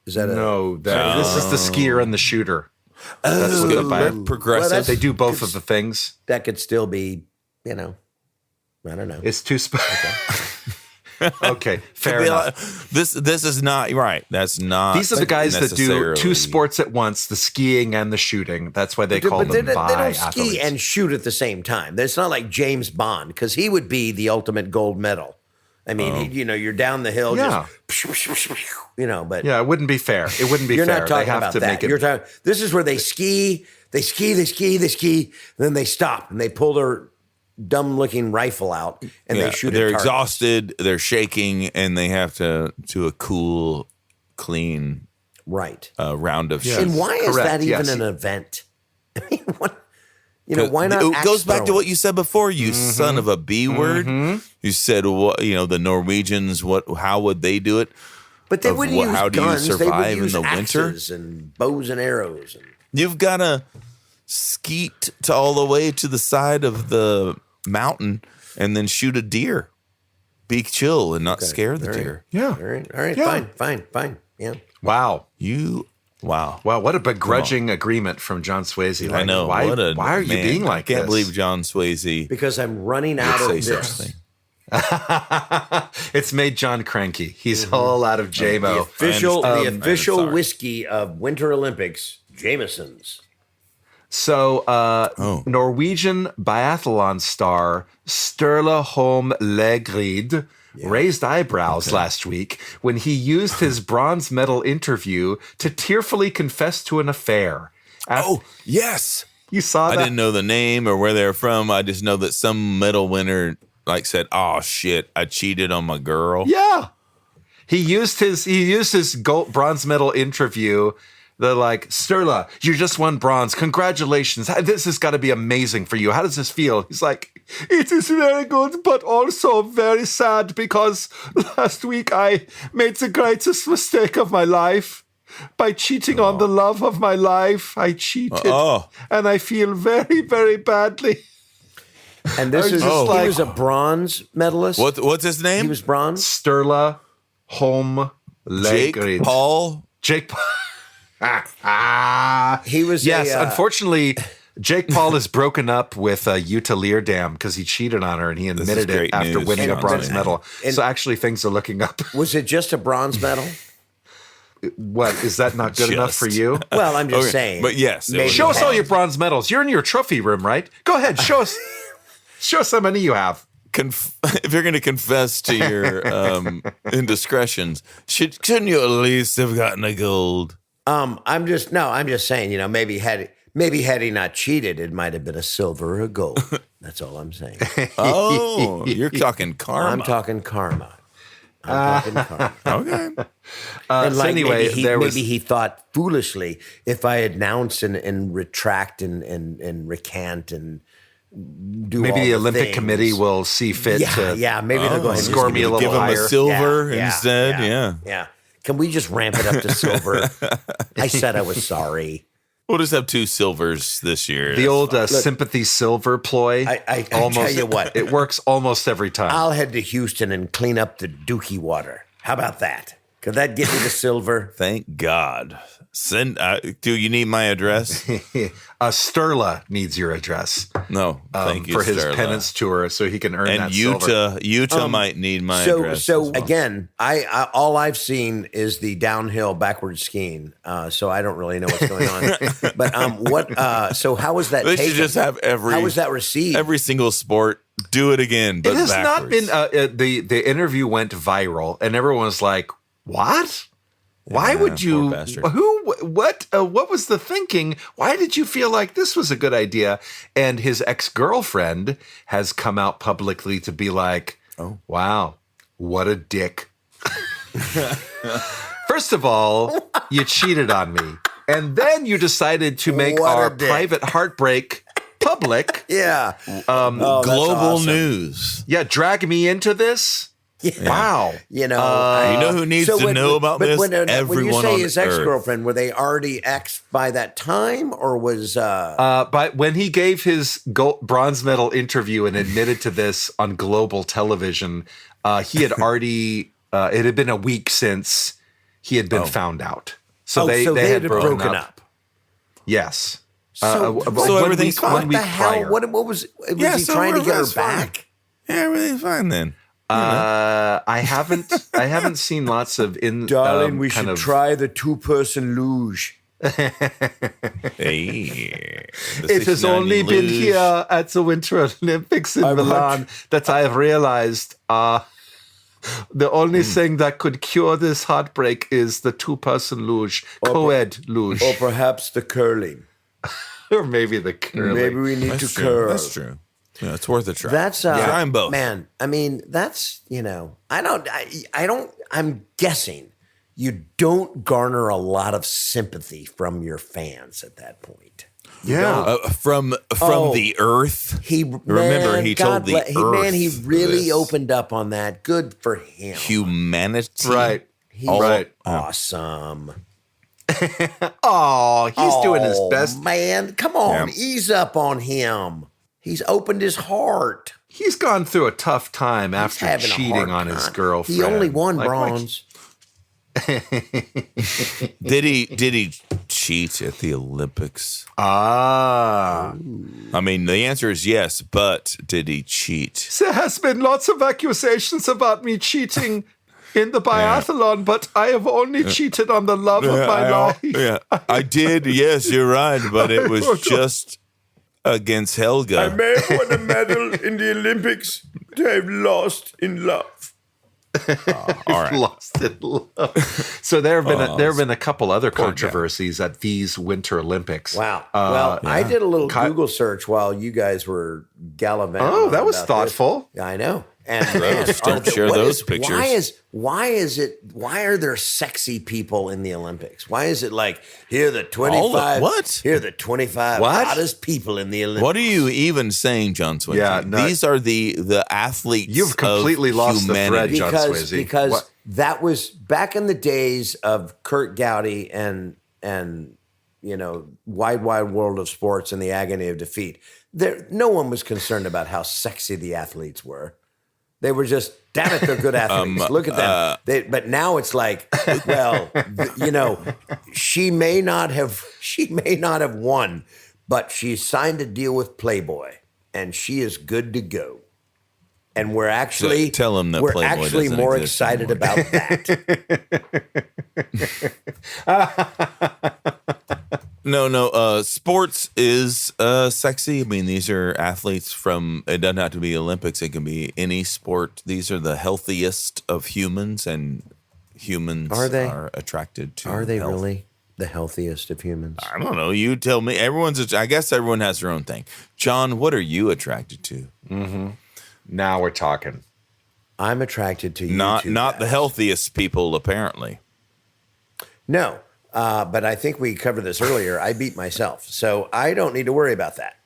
Is that this is the skier and the shooter. That's what the progressive. Well, they do both of the things. that could still be, I don't know. It's too okay, fair enough. This is not right. That's not. These are the guys that do necessarily- two sports at once: the skiing and the shooting. That's why they call them they don't ski biathletes. and shoot at the same time. It's not like James Bond, because he would be the ultimate gold medal. I mean, you're down the hill, but Yeah, it wouldn't be fair. It wouldn't be you're fair. not talking they have about to that. make it. You're talking. This is where they ski, then they stop and they pull their dumb-looking rifle out and they shoot. They're at targets. exhausted. They're shaking, and they have to do a cool, clean Right. round of Yeah. shooting. And why is Correct, that even yes. an event? I mean, what? Why not? It axe goes back to throwing? what you said before, you son of a B word. You said, what, the Norwegians, how would they do it? But they of wouldn't what- use how do you guns. They would survive in use the winter? axes and bows and arrows. And You've got to skeet to all the way to the side of the mountain and then shoot a deer. Be chill and not scare the deer. Yeah. all right, Yeah. fine. Yeah. Wow. Wow. Wow. What a begrudging agreement from John Swayze. I know. Why, what a why are you man. being like I can't this? believe John Swayze Because I'm running out would of say this. something. It's made John cranky. He's all out of The JMO. official sorry. whiskey of Winter Olympics, Jameson's. So, Norwegian biathlon star Sturla Holm Legrid raised eyebrows last week when he used his bronze medal interview to tearfully confess to an affair. Yes. You saw that? I didn't know the name or where they're from. I just know that some medal winner said, "Oh shit, I cheated on my girl." Yeah. He used his bronze medal interview. They're like, Sturla, you just won bronze. Congratulations. This has got to be amazing for you. How does this feel? He's like, it is very good, but also very sad because last week I made the greatest mistake of my life. By cheating on the love of my life, I cheated. And I feel very, very badly. And this is he was a bronze medalist. What's his name? He was bronze. Sturla Holm Jake Legrid. Paul. Jake Paul. He was unfortunately, Jake Paul is broken up with Jutta Leerdam because he cheated on her and he admitted it great after news, winning a John. bronze medal. So actually, things are looking up. Was it just a bronze medal? What, is that not good enough for you? Well, I'm just saying. But yes, Maybe Show us had- all your bronze medals. You're in your trophy room, right? Go ahead, show us. Show us how many you have. if you're going to confess to your indiscretions, shouldn't you at least have gotten a gold? I'm just saying, maybe had he not cheated, it might have been a silver or a gold. That's all I'm saying. Oh, you're talking karma. I'm talking karma. Okay. And So anyway, maybe he thought foolishly, if I announce and retract and recant and do Maybe all the Olympic things, Committee will see fit to maybe they'll go ahead and score me a little Give him higher. a silver Yeah, instead. yeah. Yeah. Can we just ramp it up to silver? I said I was sorry. We'll just have 2 silvers this year. The old sympathy silver ploy. I tell you what. It works almost every time. I'll head to Houston and clean up the Dookie water. How about that? Could that get me the silver? Thank God. Do you need my address? Sturla needs your address. No, thank you for his Sterla. penance tour, so he can earn that And silver. Utah might need my address. So as well. again, I all I've seen is the downhill backward skiing. So I don't really know what's going on. But so how was that? They should taken? just have How was that received? every single sport do it again, but It has backwards. not been. The interview went viral, and everyone was like, "What? Why would you? poor bastard. Who? What? What was the thinking? Why did you feel like this was a good idea?" And his ex-girlfriend has come out publicly to be like, "Oh, wow, what a dick." First of all, you cheated on me, and then you decided to make What a our dick. private heartbreak public. Yeah. Global awesome. news. Yeah, drag me into this. Wow. You know who needs to know about this? Everyone when you say his on Earth. ex-girlfriend, were they already ex by that time, or was? But when he gave his bronze medal interview and admitted to this on global television, he had already. It had been a week since he had been found out. So they had broken up. Yes. So everything's fine. What the hell? What was he trying to get her back? Yeah, everything's fine then. I haven't seen lots of Darling, we should try the 2-person luge. Hey, it has only been here at the Winter Olympics in Milan that I have realized the only thing that could cure this heartbreak is the 2-person luge, co-ed luge. Or perhaps the curling. Or maybe the curling. Maybe we need to curl. That's true. Yeah, it's worth a try. That's try 'em both. Man, I mean, that's, I'm guessing you don't garner a lot of sympathy from your fans at that point. Yeah. From the Earth. He told the Earth. He really opened up on that. Good for him. Humanity. Right. He's awesome. Oh, he's doing his best. Man, come on, ease up on him. He's opened his heart. He's gone through a tough time after cheating on his girlfriend. He only won bronze. Did he cheat at the Olympics? I mean, the answer is yes, but did he cheat? There has been lots of accusations about me cheating in the biathlon, but I have only cheated on the love of my life. Yeah, I did. Yes, you're right, but it was just against Helga. I may have won a medal in the Olympics, but I've lost in love. All right. Lost in love. So there have been a couple other controversies at these Winter Olympics. Wow. I did a little Google search while you guys were gallivanting. Oh, that was thoughtful. Yeah, I know. And don't share those pictures. Why are there sexy people in the Olympics? Why is it like here are the 25 Here are the 25 hottest people in the Olympics? What are you even saying, John Swayze? Yeah, these are the athletes. You've completely lost the thread, John Swayze. Because that was back in the days of Kurt Gowdy and Wide World of Sports and the Agony of Defeat. No one was concerned about how sexy the athletes were. They were just, damn it, they're good athletes. Look at them. But now it's like, well, she may not have won, but she signed a deal with Playboy, and she is good to go. And we're actually tell them that we're Playboy actually doesn't more exist excited anymore. about that. No. Sports is sexy. I mean, these are athletes from. It doesn't have to be Olympics. It can be any sport. These are the healthiest of humans, and humans are attracted to. Are they health. really the healthiest of humans? I don't know. You tell me. I guess everyone has their own thing. John, what are you attracted to? Mm-hmm. Now we're talking. I'm attracted to you. Not the healthiest people, apparently. No. But I think we covered this earlier. I beat myself, so I don't need to worry about that.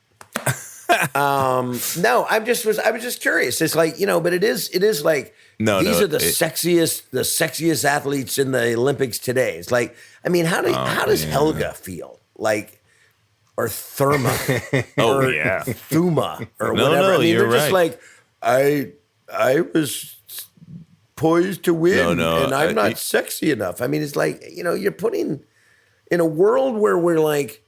No, I was just curious. It's like, but it is like these are the sexiest athletes in the Olympics today. It's like, I mean, how does Helga feel? Like, or Therma, Thuma, or whatever. I mean, they're just like, I was poised to win, and I'm not sexy enough. I mean, it's like, you're putting in a world where we're like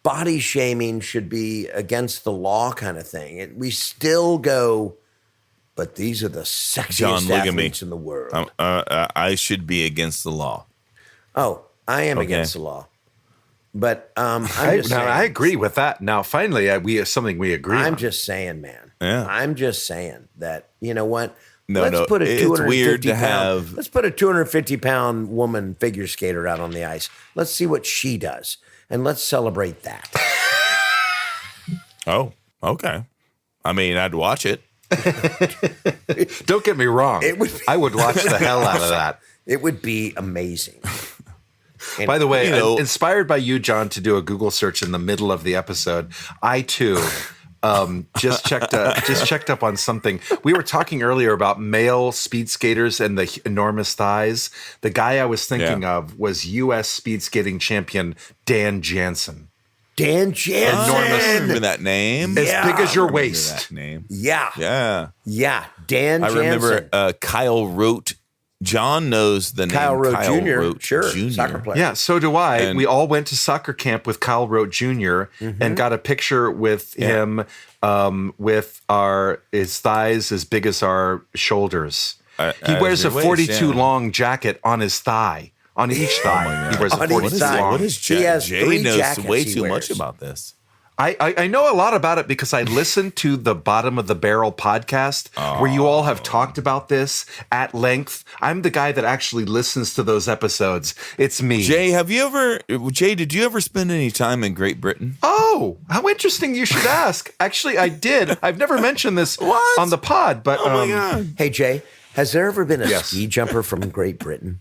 body shaming should be against the law kind of thing. We still go, but these are the sexiest athletes in the world. I should be against the law. Oh, I am against the law. But I agree with that. Now, finally, we have something we agree on. I'm just saying, man. Yeah. I'm just saying that, you know what? Let's put a 250-pound woman figure skater out on the ice. Let's see what she does, and let's celebrate that. Oh, okay. I mean, I'd watch it. Don't get me wrong. I would watch the hell out of that. It would be amazing. And, by the way, inspired by you, John, to do a Google search in the middle of the episode, I too just checked up on something. We were talking earlier about male speed skaters and the enormous thighs. The guy I was thinking of was U.S. speed skating champion Dan Jansen. Dan Jansen. Enormous. I remember that name. As big as your waist. That name. Yeah. Yeah. Dan Jansen. I remember Kyle Rote. John knows the name Kyle Rote Jr. Rote Sure. Jr. Soccer player. Yeah, so do I. And- we all went to soccer camp with Kyle Rote Jr. And got a picture with him with his thighs as big as our shoulders. He wears a 42 long jacket on his thigh. On each thigh. He wears a 42 long. What is He has Jay 3 knows jackets way he too wears. much about this. I know a lot about it because I listened to the Bottom of the Barrel podcast where you all have talked about this at length. I'm the guy that actually listens to those episodes. It's me. Jay, did you ever spend any time in Great Britain? Oh, how interesting you should ask. Actually, I did. I've never mentioned this on the pod, but Oh my God. Hey, Jay, has there ever been a Yes. ski jumper from Great Britain?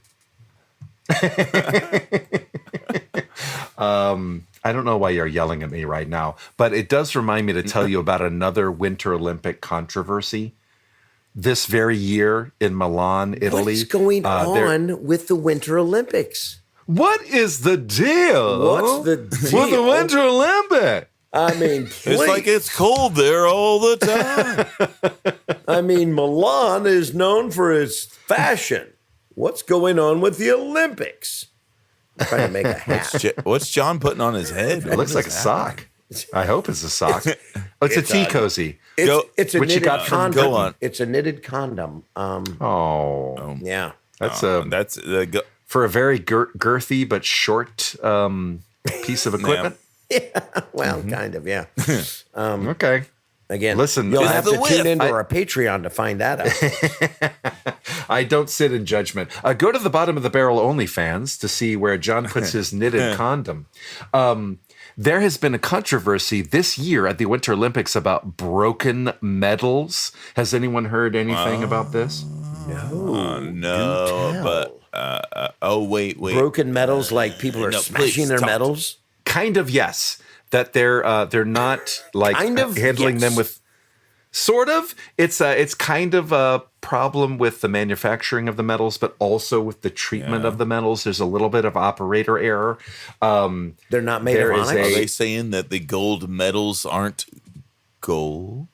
I don't know why you're yelling at me right now, but it does remind me to tell you about another Winter Olympic controversy. This very year in Milan, Italy. What's going on with the Winter Olympics? What is the deal? What's the with the deal? Winter Olympic? I mean, It's like it's cold there all the time. I mean, Milan is known for its fashion. What's going on with the Olympics? I'm trying to make a hat. What's John putting on his head? It looks like a sock. I hope it's a sock. Oh, it's a tea cozy. It's a Which you knitted got from condom. Go on. It's a knitted condom. Oh, Yeah. that's That's the for a very girthy but short piece of equipment. Well, kind of, yeah. Okay. Again, Listen, you'll it's have the to tune width. into our Patreon to find that out. I don't sit in judgment. Go to the Bottom of the Barrel OnlyFans to see where John puts his knitted condom. There has been a controversy this year at the Winter Olympics about broken medals. Has anyone heard anything about this? no, but wait. Broken medals, like people are No, smashing please, their talk. medals. Kind of, yes. That they're not like Kind of, handling yes. them with. Sort of. It's kind of a problem with the manufacturing of the metals, but also with the treatment of the metals. There's a little bit of operator error. They're not made There of is onyx. Are they saying that the gold medals aren't gold?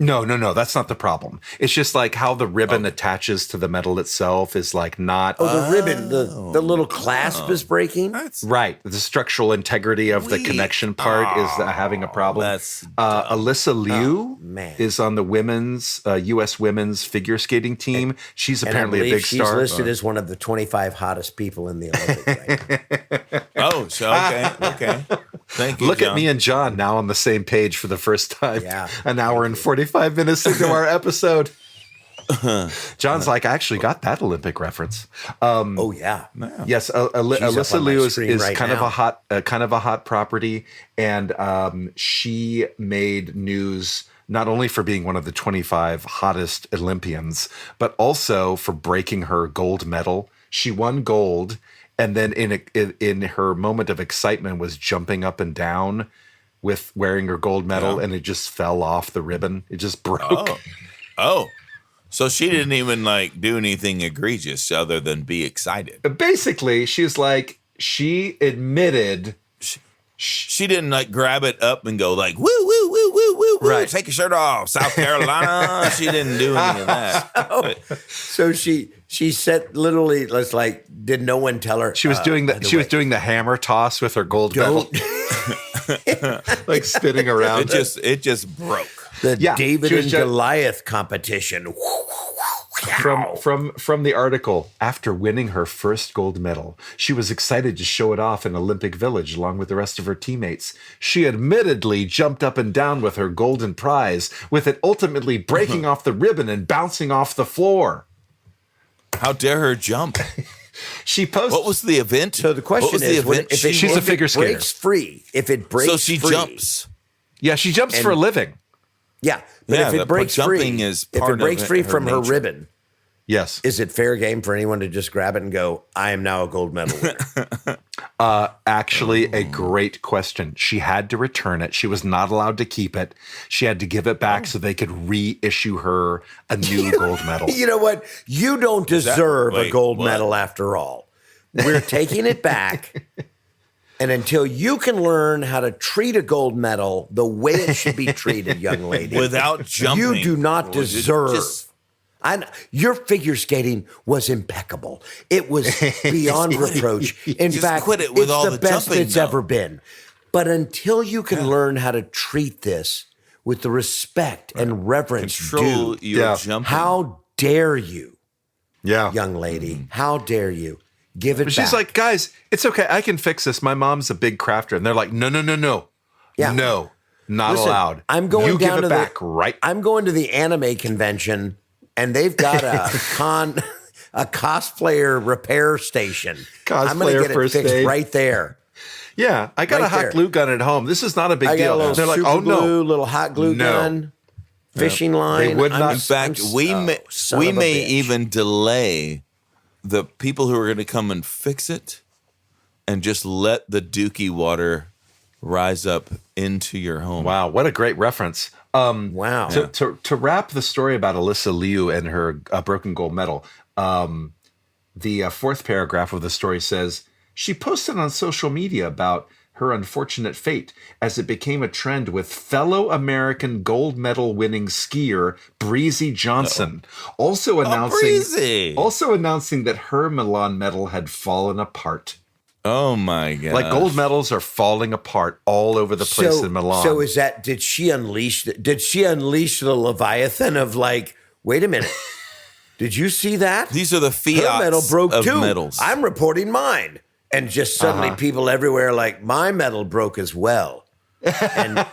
No. That's not the problem. It's just like how the ribbon attaches to the metal itself is like not The ribbon, the little clasp is breaking. right. The structural integrity of the connection part is having a problem. That's Alyssa Liu man. is on the women's U.S. women's figure skating team. She's And I apparently a believe big she's star. listed as one of the 25 hottest people in the Olympics right now. Oh, so okay. Thank you. Look John. at me and John now on the same page for the first time. Yeah. An hour and 45 minutes into our episode. John's like, I actually got that Olympic reference. Oh, yeah. Yes, She's up Alyssa on my Liu is screen right kind now. of a hot property, and she made news not only for being one of the 25 hottest Olympians, but also for breaking her gold medal. She won gold, and then in her moment of excitement was jumping up and down with wearing her gold medal, and it just fell off the ribbon. It just broke. Oh. So she didn't even like do anything egregious other than be excited. Basically, she's like, she admitted. She didn't like grab it up and go like woo woo woo woo woo woo. Right. Take your shirt off, South Carolina. She didn't do any of that. So she said literally, it's like, did no one tell her? She was doing was doing the hammer toss with her gold medal, like spinning around. It just broke. the Yeah, David she was and ju- Goliath competition. From the article, after winning her first gold medal, she was excited to show it off in Olympic Village along with the rest of her teammates. She admittedly jumped up and down with her golden prize, with it ultimately breaking off the ribbon and bouncing off the floor. How dare her jump? She posted. What was the event? So the question what was is, the event? She's a figure skater. breaks free, if it breaks So she free, jumps. Yeah, she jumps for a living. Yeah, but Yeah, if it but breaks jumping free, is if part it breaks of free her from her nature. ribbon, Yes. Is it fair game for anyone to just grab it and go, I am now a gold medal winner? Actually, a great question. She had to return it. She was not allowed to keep it. She had to give it back so they could reissue her a new gold medal. You know what? You don't deserve a gold medal after all. We're taking it back. And until you can learn how to treat a gold medal the way it should be treated, young lady, without jumping, you do not deserve. Your figure skating was impeccable. It was beyond reproach. In fact, quit it with it's all the the best jumping, it's though. ever been. But until you can learn how to treat this with the respect and reverence Control due, your jumping. how dare you, Yeah. young lady? How dare you give it But back? she's like, guys, it's okay. I can fix this. My mom's a big crafter. And they're like, no. Yeah. No, not Listen, allowed. I'm going you down give to it back, the, right? I'm going to the anime convention, and they've got a cosplayer repair station. I'm going to Cosplayer get it first fixed aid. right there. Yeah, I got Right a hot there. glue gun at home. This is not a big I got deal. a little They're like, super oh glue, no. little hot glue No. gun, fishing line. They would not- In fact, we may even delay the people who are going to come and fix it, and just let the Dookie water rise up into your home. Wow, what a great reference. Wow. To wrap the story about Alyssa Liu and her broken gold medal, the fourth paragraph of the story says, she posted on social media about her unfortunate fate as it became a trend with fellow American gold medal winning skier Breezy Johnson, also announcing that her Milan medal had fallen apart. Oh my god! Like gold medals are falling apart all over the place in Milan. So is that? Did she unleash the Leviathan of like? Wait a minute. Did you see that? These are the fiats Her medal broke of too. medals. I'm reporting mine, and just suddenly people everywhere like my medal broke as well. And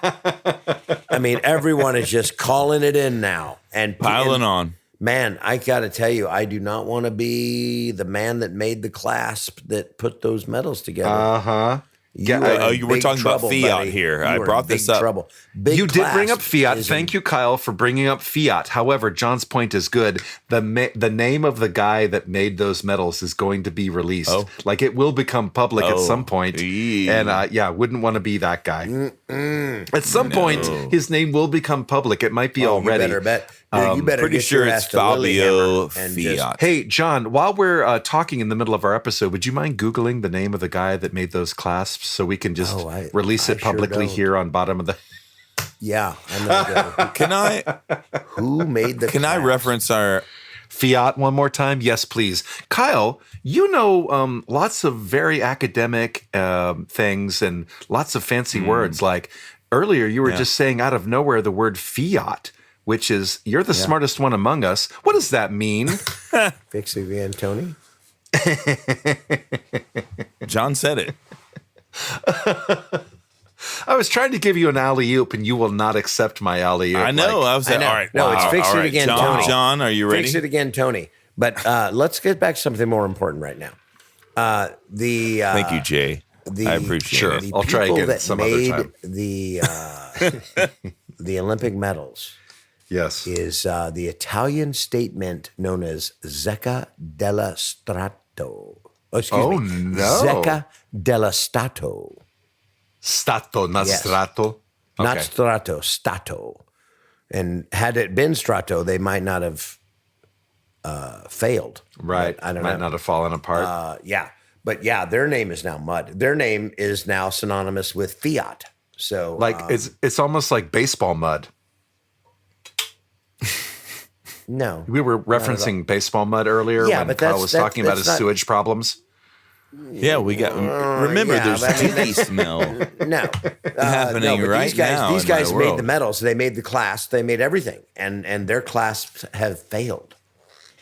I mean, everyone is just calling it in now and piling on. Man, I got to tell you, I do not want to be the man that made the clasp that put those medals together. You were talking about fiat here. I brought this up. Trouble. You did bring up fiat. is Thank you, Kyle, for bringing up fiat. However, John's point is good. The name of the guy that made those medals is going to be released. Like it will become public at some point. And wouldn't want to be that guy. At some point, his name will become public. It might be already. You better bet. Dude, you better Pretty get sure your it's ass to Fabio Lillehammer and Fiat. Hey, John, while we're talking in the middle of our episode, would you mind Googling the name of the guy that made those clasps so we can just release it publicly here on bottom of the... Yeah, I'm gonna go. Can I? Who made the? Can I clasp? reference our Fiat one more time? Yes, please. Kyle, you know lots of very academic things and lots of fancy words. Like earlier, you were just saying out of nowhere the word fiat, which is, you're the smartest one among us. What does that mean? Fixie Van Tony? John said it. I was trying to give you an alley-oop, and you will not accept my alley-oop. I know. I was like, I know. all right. No, it's fix all it right, again, John, Tony. John, are you ready? Fix it again, Tony. But let's get back to something more important right now. Thank you, Jay. I appreciate it. The I'll try people again that some other made time. the Olympic medals Yes. is the Italian state mint known as Zecca della Stato. Oh, excuse me. no. Zecca della Stato. Stato, not Yes. strato. Not Okay. Strato, Stato. And had it been Strato, they might not have failed. Right. But I don't Might know. not have fallen apart. Yeah. But yeah, their name is now mud. Their name is now synonymous with fiat. So It's almost like baseball mud. no. We were referencing baseball mud earlier Yeah, when but Kyle was talking about his that's not- sewage problems. Yeah, we got. Remember, yeah, there's but I mean, Dookie smell. No. Happening but right these guys, now These in guys my made world. the medals. They made the clasp. They made everything. And their clasps have failed.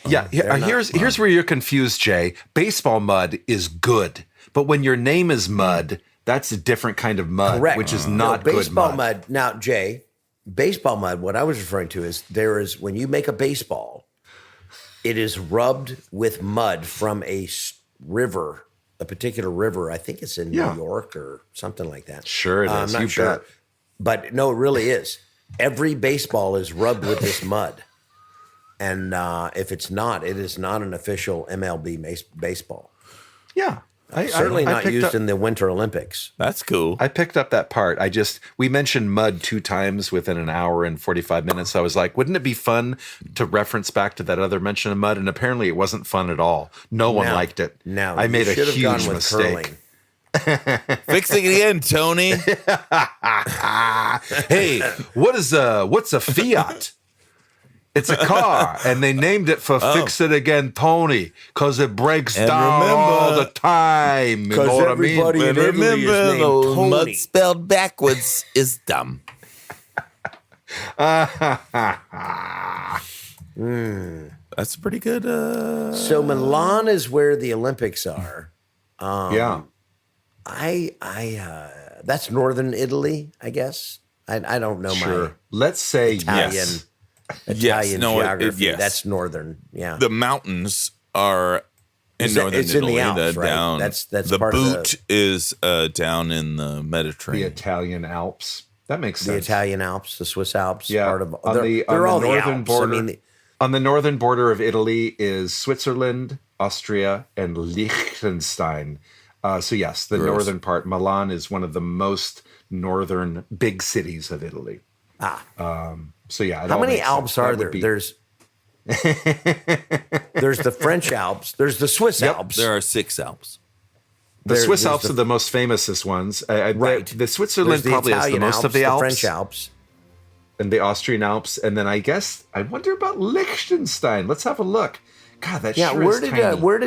Yeah, here's where you're confused, Jay. Baseball mud is good, but when your name is mud, that's a different kind of mud, Correct. which is not No, good baseball mud. Now, Jay, baseball mud, what I was referring to is when you make a baseball, it is rubbed with mud from a river, a particular river. I think it's in New York or something like that. Sure it I'm is. not You sure. bet. But no, it really is. Every baseball is rubbed with this mud. And if it's not, it is not an official MLB baseball. Yeah. Certainly not used in the Winter Olympics. That's cool. I picked up that part. We mentioned mud 2 times within an hour and 45 minutes. So I was like, wouldn't it be fun to reference back to that other mention of mud? And apparently it wasn't fun at all. No one liked it. No, I made a huge gone with mistake. curling. Fix it again, Tony. Hey, what's a Fiat? It's a car, and they named it for Fix It Again, Tony, because it breaks down all the time. You know what I mean? Everybody in Italy is Remember, named those Tony. mud spelled backwards is dumb. That's pretty good. So Milan is where the Olympics are. Yeah. That's northern Italy, I guess. I don't know Sure. Let's say Italian yes. Italian No, geography. yes. That's northern. Yeah. The mountains are in northern it's in Italy. the Alps, They're right? down. That's the part of boot is down in the The Mediterranean. Italian Alps. That makes the sense. Italian Alps, the Swiss Alps. Yeah. Part of On the they're all the northern Alps. border. I mean, On the northern border of Italy is Switzerland, Austria, and Liechtenstein. So yes, the northern part. Milan is one of the most northern big cities of Italy. So yeah, it how all many makes sense. Alps are That there? would be- There's the French Alps. There's the Swiss Alps. There are 6 Alps. the Swiss there's Alps the- are the most famous ones. Right. The Switzerland There's probably has the Italian most of the Alps. French Alps. And the Austrian Alps, and then I wonder about Liechtenstein. Let's have a look. God, that Yeah, sure where is did tiny. where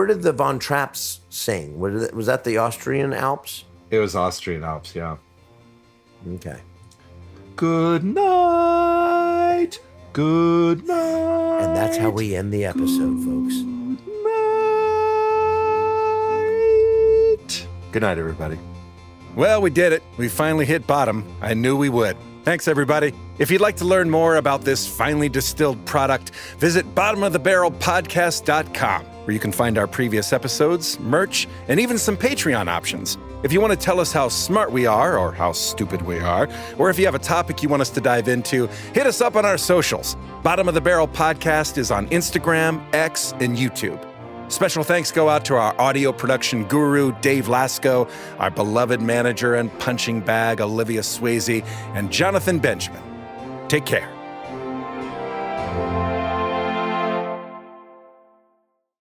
did the Von Trapps sing? Was that the Austrian Alps? It was Austrian Alps, yeah. Okay. Good night. Good night. And that's how we end the episode, folks. Night. Good night, everybody. Well, we did it. We finally hit bottom. I knew we would. Thanks, everybody. If you'd like to learn more about this finely distilled product, visit bottomofthebarrelpodcast.com, where you can find our previous episodes, merch, and even some Patreon options. If you want to tell us how smart we are or how stupid we are, or if you have a topic you want us to dive into, hit us up on our socials. Bottom of the Barrel Podcast is on Instagram, X, and YouTube. Special thanks go out to our audio production guru, Dave Lasco, our beloved manager and punching bag, Olivia Swayze, and Jonathan Benjamin. Take care.